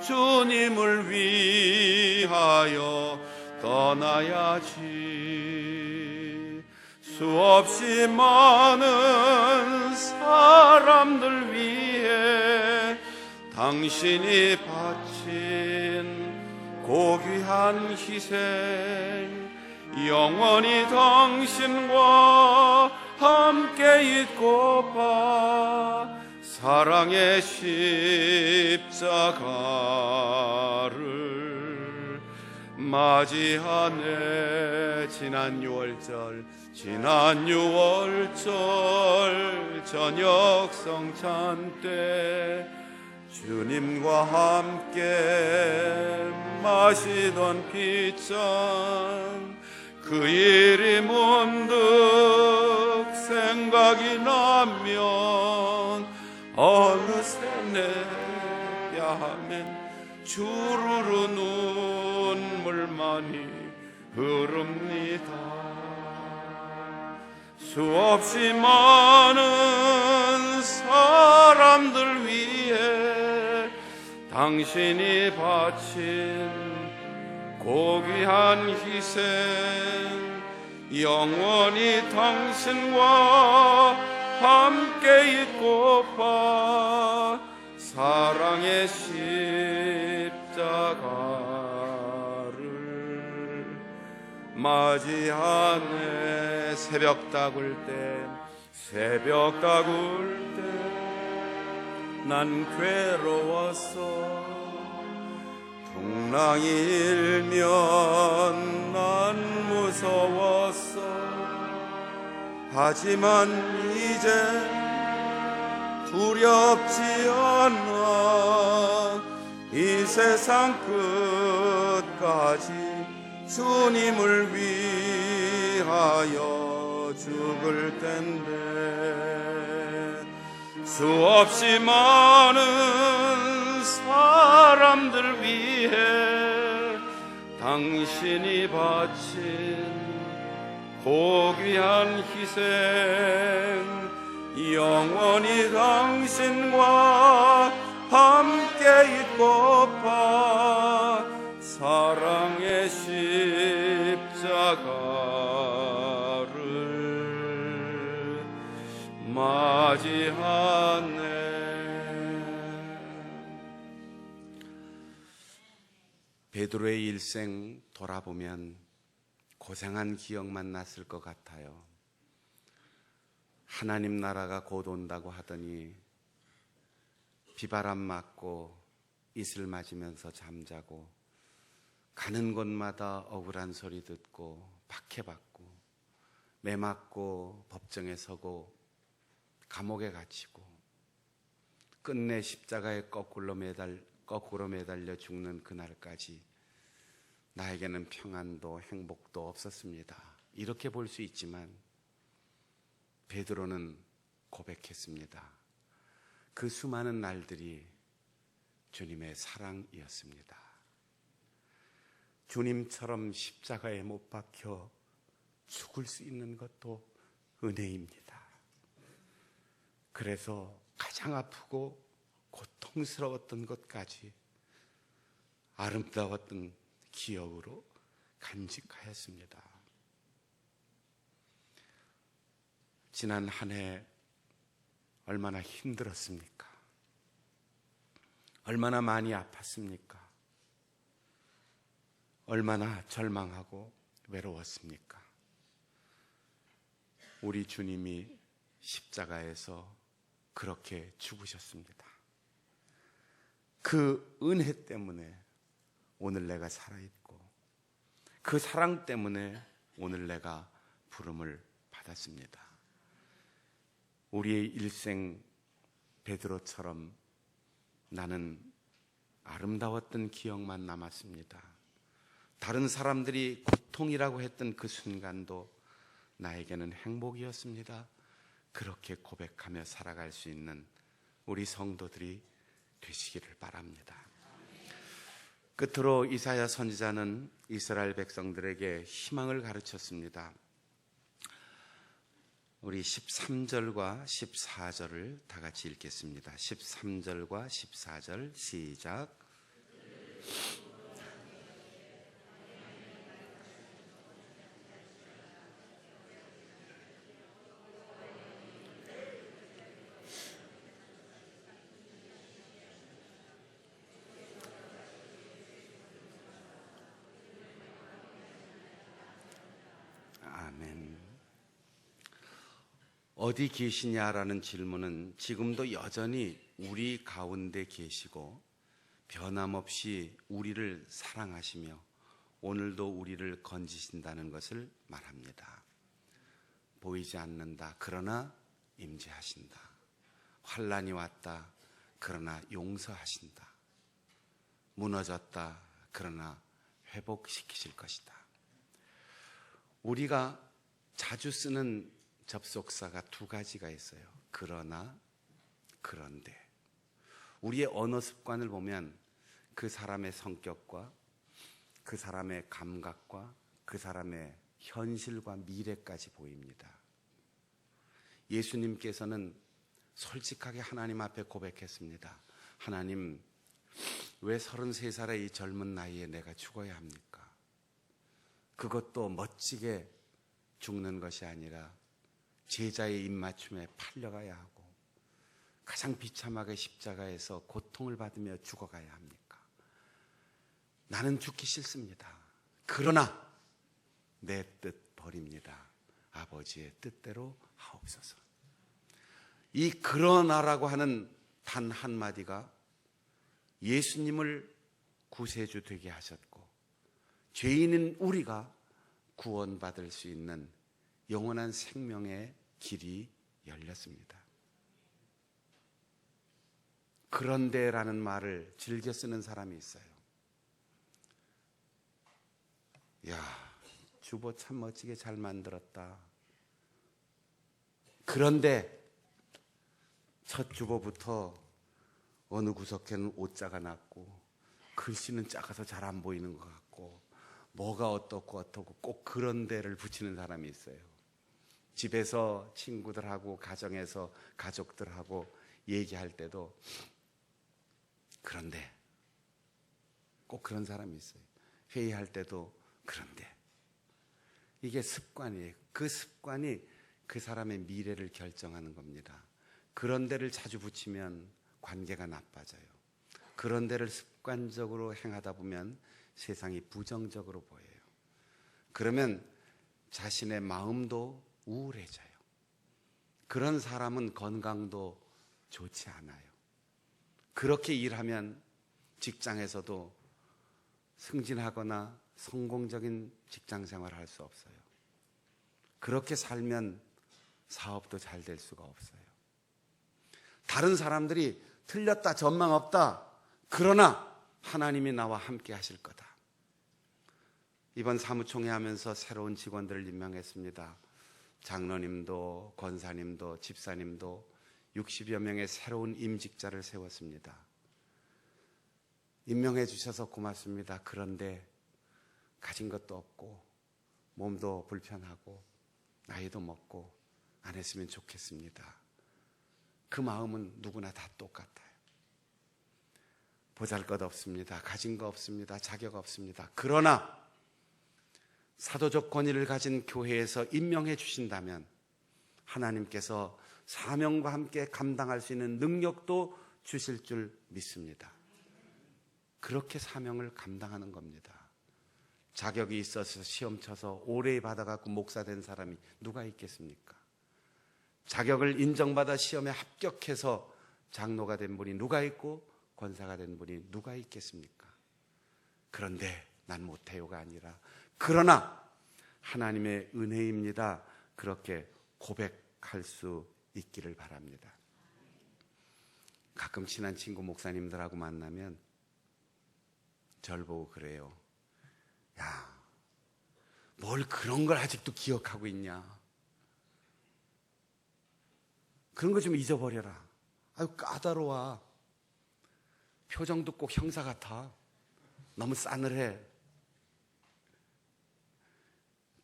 주님을 위하여 떠나야지. 수없이 많은 사람들 위해 당신이 바친 고귀한 희생, 영원히 당신과 함께 있고파 사랑의 십자가를 맞이하네. 지난 6월절 저녁 성찬 때 주님과 함께 마시던 피잔, 그 일이 문득 생각이 나면 어느새 내 뺨엔 주르르 눈물만이 흐릅니다. 수없이 많은 사람들 위해 당신이 바친 고귀한 희생, 영원히 당신과 함께 있고파 사랑의 십자가를 맞이하네. 새벽 다굴 때 난 괴로웠어. 풍랑이 일면 난 무서웠어. 하지만 이제 두렵지 않아. 이 세상 끝까지 주님을 위하여 죽을 텐데. 수없이 많은 사람들 위해 당신이 바친 고귀한 희생, 영원히 당신과 함께 있고파 사랑의 십자가를 맞이하네. 베드로의 일생 돌아보면 고생한 기억만 났을 것 같아요. 하나님 나라가 곧 온다고 하더니 비바람 맞고 이슬 맞으면서 잠자고 가는 곳마다 억울한 소리 듣고 박해받고 매 맞고 법정에 서고 감옥에 갇히고 끝내 십자가에 거꾸로 매달려 죽는 그날까지 나에게는 평안도 행복도 없었습니다. 이렇게 볼 수 있지만 베드로는 고백했습니다. 그 수많은 날들이 주님의 사랑이었습니다. 주님처럼 십자가에 못 박혀 죽을 수 있는 것도 은혜입니다. 그래서 가장 아프고 고통스러웠던 것까지 아름다웠던 기억으로 간직하였습니다. 지난 한 해 얼마나 힘들었습니까? 얼마나 많이 아팠습니까? 얼마나 절망하고 외로웠습니까? 우리 주님이 십자가에서 그렇게 죽으셨습니다. 그 은혜 때문에 오늘 내가 살아있고 그 사랑 때문에 오늘 내가 부름을 받았습니다. 우리의 일생 베드로처럼 나는 아름다웠던 기억만 남았습니다. 다른 사람들이 고통이라고 했던 그 순간도 나에게는 행복이었습니다. 그렇게 고백하며 살아갈 수 있는 우리 성도들이 되시기를 바랍니다. 끝으로 이사야 선지자는 이스라엘 백성들에게 희망을 가르쳤습니다. 우리 13절과 14절을 다 같이 읽겠습니다. 13절과 14절 시작. 아멘. 어디 계시냐라는 질문은 지금도 여전히 우리 가운데 계시고 변함없이 우리를 사랑하시며 오늘도 우리를 건지신다는 것을 말합니다. 보이지 않는다. 그러나 임재하신다. 환난이 왔다. 그러나 용서하신다. 무너졌다. 그러나 회복시키실 것이다. 우리가 자주 쓰는 접속사가 두 가지가 있어요. 그러나, 그런데. 우리의 언어 습관을 보면 그 사람의 성격과 그 사람의 감각과 그 사람의 현실과 미래까지 보입니다. 예수님께서는 솔직하게 하나님 앞에 고백했습니다. 하나님, 왜 33살의 이 젊은 나이에 내가 죽어야 합니까? 그것도 멋지게 죽는 것이 아니라 제자의 입맞춤에 팔려가야 하고 가장 비참하게 십자가에서 고통을 받으며 죽어가야 합니까? 나는 죽기 싫습니다. 그러나 내 뜻 버립니다. 아버지의 뜻대로 하옵소서. 이 그러나라고 하는 단 한마디가 예수님을 구세주 되게 하셨고 죄인인 우리가 구원받을 수 있는 영원한 생명의 길이 열렸습니다. 그런데라는 말을 즐겨 쓰는 사람이 있어요. 야, 주보 참 멋지게 잘 만들었다. 그런데 첫 주보부터 어느 구석에는 오자가 났고 글씨는 작아서 잘 안 보이는 것 같고 뭐가 어떻고 꼭 그런 데를 붙이는 사람이 있어요. 집에서 친구들하고 가정에서 가족들하고 얘기할 때도 그런데 꼭 그런 사람이 있어요. 회의할 때도 그런데. 이게 습관이에요. 그 습관이 그 사람의 미래를 결정하는 겁니다. 그런 데를 자주 붙이면 관계가 나빠져요. 그런 데를 습관적으로 행하다 보면 세상이 부정적으로 보여요. 그러면 자신의 마음도 우울해져요. 그런 사람은 건강도 좋지 않아요. 그렇게 일하면 직장에서도 승진하거나 성공적인 직장 생활을 할 수 없어요. 그렇게 살면 사업도 잘 될 수가 없어요. 다른 사람들이 틀렸다, 전망 없다. 그러나 하나님이 나와 함께 하실 거다. 이번 사무총회 하면서 새로운 직원들을 임명했습니다. 장로님도 권사님도 집사님도 60여 명의 새로운 임직자를 세웠습니다. 임명해 주셔서 고맙습니다. 그런데 가진 것도 없고 몸도 불편하고 나이도 먹고 안 했으면 좋겠습니다. 그 마음은 누구나 다 똑같아요. 보잘것 없습니다. 가진 거 없습니다. 자격 없습니다. 그러나 사도적 권위를 가진 교회에서 임명해 주신다면 하나님께서 사명과 함께 감당할 수 있는 능력도 주실 줄 믿습니다. 그렇게 사명을 감당하는 겁니다. 자격이 있어서 시험 쳐서 오래 받아갖고 목사 된 사람이 누가 있겠습니까? 자격을 인정받아 시험에 합격해서 장로가 된 분이 누가 있고 권사가 된 분이 누가 있겠습니까? 그런데 난 못해요가 아니라 그러나 하나님의 은혜입니다. 그렇게 고백할 수 있기를 바랍니다. 가끔 친한 친구 목사님들하고 만나면 절 보고 그래요. 야, 뭘 그런 걸 아직도 기억하고 있냐? 그런 거 좀 잊어버려라. 아유, 까다로워. 표정도 꼭 형사 같아. 너무 싸늘해.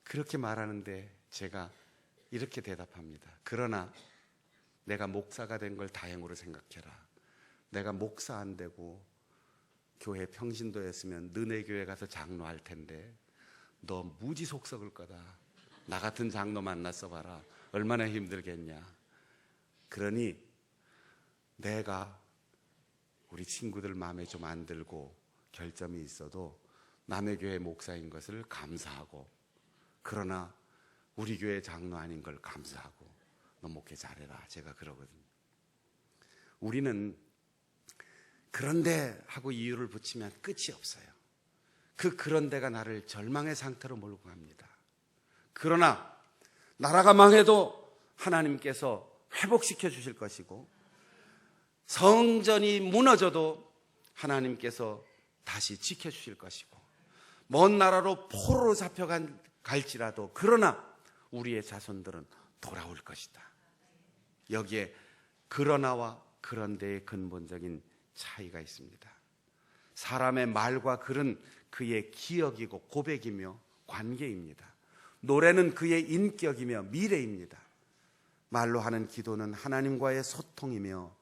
그렇게 말하는데 제가 이렇게 대답합니다. 그러나 내가 목사가 된 걸 다행으로 생각해라. 내가 목사 안 되고 교회 평신도였으면 너네 교회 가서 장로할 텐데 너 무지 속 썩을 거다. 나 같은 장로 만났어 봐라. 얼마나 힘들겠냐. 그러니 내가 우리 친구들 마음에 좀 안 들고 결점이 있어도 남의 교회 목사인 것을 감사하고 그러나 우리 교회 장로 아닌 걸 감사하고 너 목회 잘해라. 제가 그러거든요. 우리는 그런데 하고 이유를 붙이면 끝이 없어요. 그런데가 나를 절망의 상태로 몰고 갑니다. 그러나 나라가 망해도 하나님께서 회복시켜 주실 것이고 성전이 무너져도 하나님께서 다시 지켜주실 것이고 먼 나라로 포로로 잡혀갈지라도 그러나 우리의 자손들은 돌아올 것이다. 여기에 그러나와 그런데의 근본적인 차이가 있습니다. 사람의 말과 글은 그의 기억이고 고백이며 관계입니다. 노래는 그의 인격이며 미래입니다. 말로 하는 기도는 하나님과의 소통이며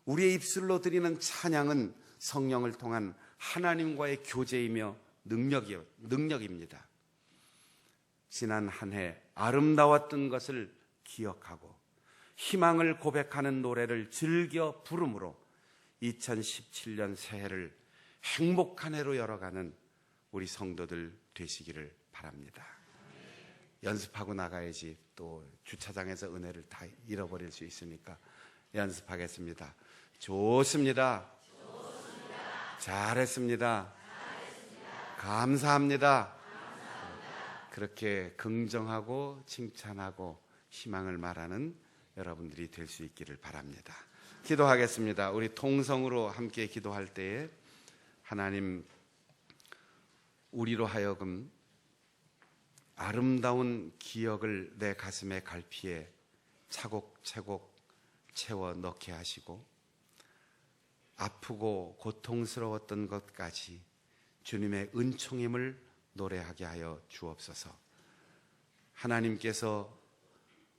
우리의 입술로 드리는 찬양은 성령을 통한 하나님과의 교제이며 능력입니다. 지난 한 해 아름다웠던 것을 기억하고 희망을 고백하는 노래를 즐겨 부름으로 2017년 새해를 행복한 해로 열어가는 우리 성도들 되시기를 바랍니다. 연습하고 나가야지 또 주차장에서 은혜를 다 잃어버릴 수 있으니까 연습하겠습니다. 좋습니다. 잘했습니다. 감사합니다. 그렇게 긍정하고 칭찬하고 희망을 말하는 여러분들이 될 수 있기를 바랍니다. 기도하겠습니다. 우리 통성으로 함께 기도할 때에 하나님 우리로 하여금 아름다운 기억을 내 가슴의 갈피에 차곡차곡 채워 넣게 하시고 아프고 고통스러웠던 것까지 주님의 은총임을 노래하게 하여 주옵소서. 하나님께서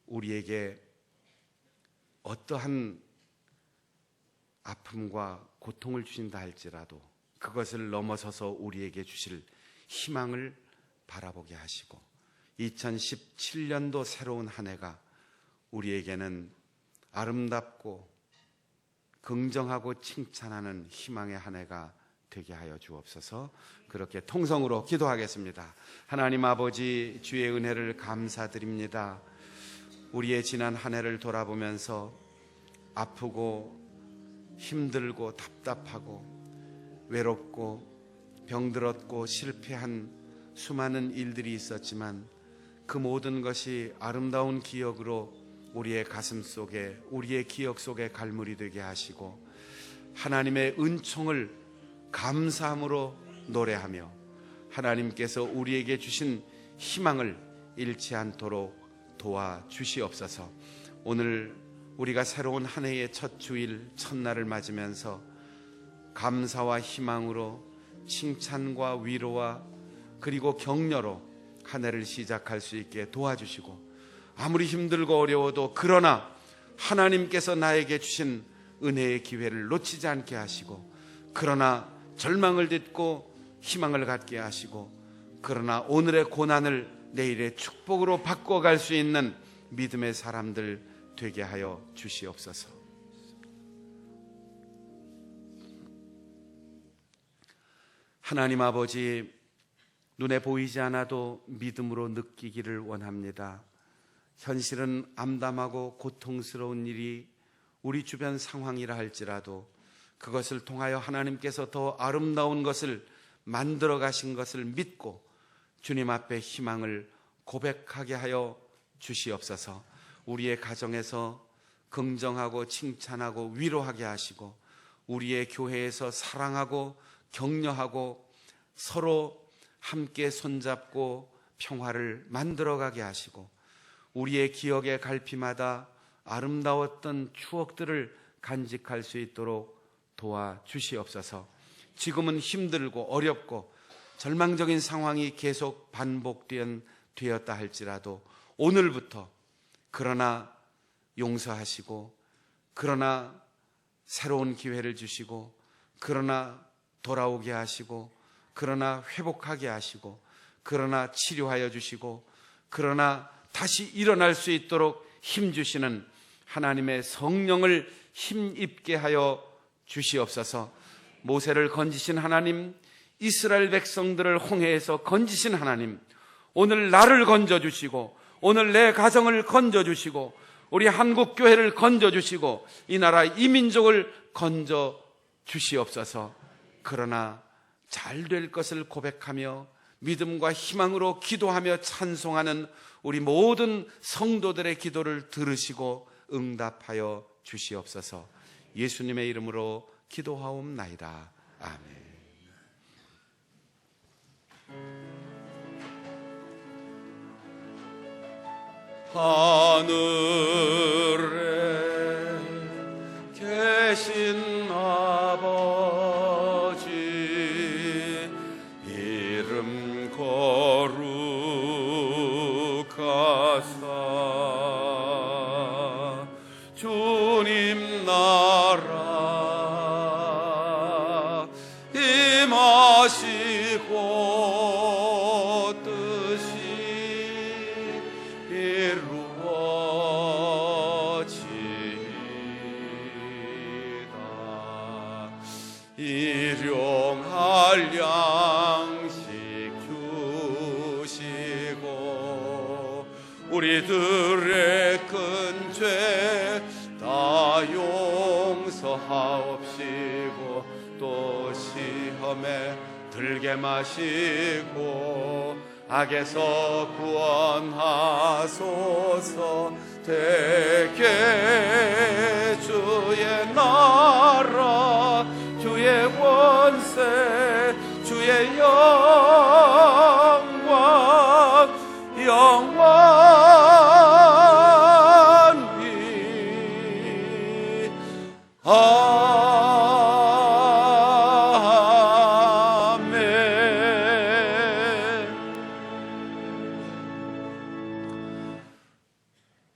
우리에게 어떠한 아픔과 고통을 주신다 할지라도 그것을 넘어서서 우리에게 주실 희망을 바라보게 하시고 2017년도 새로운 한 해가 우리에게는 아름답고 긍정하고 칭찬하는 희망의 한 해가 되게 하여 주옵소서. 그렇게 통성으로 기도하겠습니다. 하나님 아버지, 주의 은혜를 힘들고 답답하고 외롭고 병들었고 실패한 수많은 일들이 있었지만 그 모든 것이 아름다운 기억으로 우리의 가슴 속에, 우리의 기억 속에 갈무리 되게 하시고 하나님의 은총을 감사함으로 노래하며 하나님께서 우리에게 주신 희망을 잃지 않도록 도와주시옵소서. 오늘 우리가 새로운 한 해의 첫 주일 첫날을 맞으면서 감사와 희망으로 칭찬과 위로와 그리고 격려로 한 해를 시작할 수 있게 도와주시고 아무리 힘들고 어려워도 그러나 하나님께서 나에게 주신 은혜의 기회를 놓치지 않게 하시고 그러나 절망을 딛고 희망을 갖게 하시고 그러나 오늘의 고난을 내일의 축복으로 바꿔갈 수 있는 믿음의 사람들 되게 하여 주시옵소서. 하나님 아버지, 눈에 보이지 않아도 믿음으로 느끼기를 원합니다. 현실은 암담하고 고통스러운 일이 우리 주변 상황이라 할지라도 그것을 통하여 하나님께서 더 아름다운 것을 만들어 가신 것을 믿고 주님 앞에 희망을 고백하게 하여 주시옵소서. 우리의 가정에서 긍정하고 칭찬하고 위로하게 하시고 우리의 교회에서 사랑하고 격려하고 서로 함께 손잡고 평화를 만들어가게 하시고 우리의 기억의 갈피마다 아름다웠던 추억들을 간직할 수 있도록 도와주시옵소서. 지금은 힘들고 어렵고 절망적인 상황이 계속 반복되었다 할지라도 오늘부터 그러나 용서하시고 그러나 새로운 기회를 주시고 그러나 돌아오게 하시고 그러나 회복하게 하시고 그러나 치료하여 주시고 그러나 다시 일어날 수 있도록 힘주시는 하나님의 성령을 힘입게 하여 주시옵소서. 모세를 건지신 하나님, 이스라엘 백성들을 홍해에서 건지신 하나님, 오늘 나를 건져주시고 오늘 내 가정을 건져주시고 우리 한국교회를 건져주시고 이 나라 이 민족을 건져주시옵소서. 그러나 잘 될 것을 고백하며 믿음과 희망으로 기도하며 찬송하는 우리 모든 성도들의 기도를 들으시고 응답하여 주시옵소서. 예수님의 이름으로 기도하옵나이다. 아멘. 하늘에 계신 아버지 이름 거룩하사 주님 나라 임하시고 뜻이 이루어지이다. 일용할 양식 주시고 우리들의 큰 죄 다 용서하옵시고 또 시험에 들게 마시고 악에서 구원하소서. 대개 주의 나라 주의 권세 주의 영광 영원히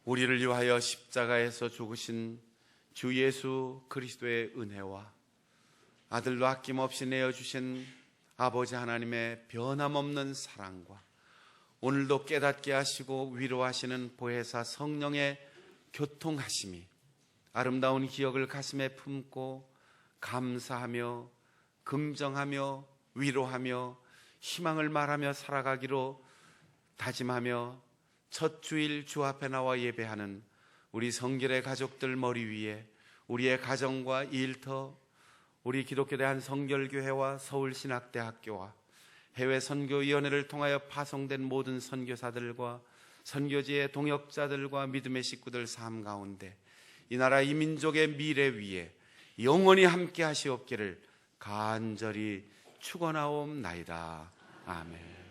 우리를 위하여 십자가에서 죽으신 주 예수 그리스도의 은혜와 아들로 아낌없이 내어주신 아버지 하나님의 변함없는 사랑과 오늘도 깨닫게 하시고 위로하시는 보혜사 성령의 교통하심이 아름다운 기억을 가슴에 품고 감사하며 긍정하며 위로하며 희망을 말하며 살아가기로 다짐하며 첫 주일 주 앞에 나와 예배하는 우리 성결의 가족들 머리 위에 우리의 가정과 일터, 우리 기독교 대한성결교회와 서울신학대학교와 해외 선교위원회를 통하여 파송된 모든 선교사들과 선교지의 동역자들과 믿음의 식구들 삶 가운데 이 나라 이 민족의 미래 위에 영원히 함께 하시옵기를 간절히 축원하옵나이다. 아멘.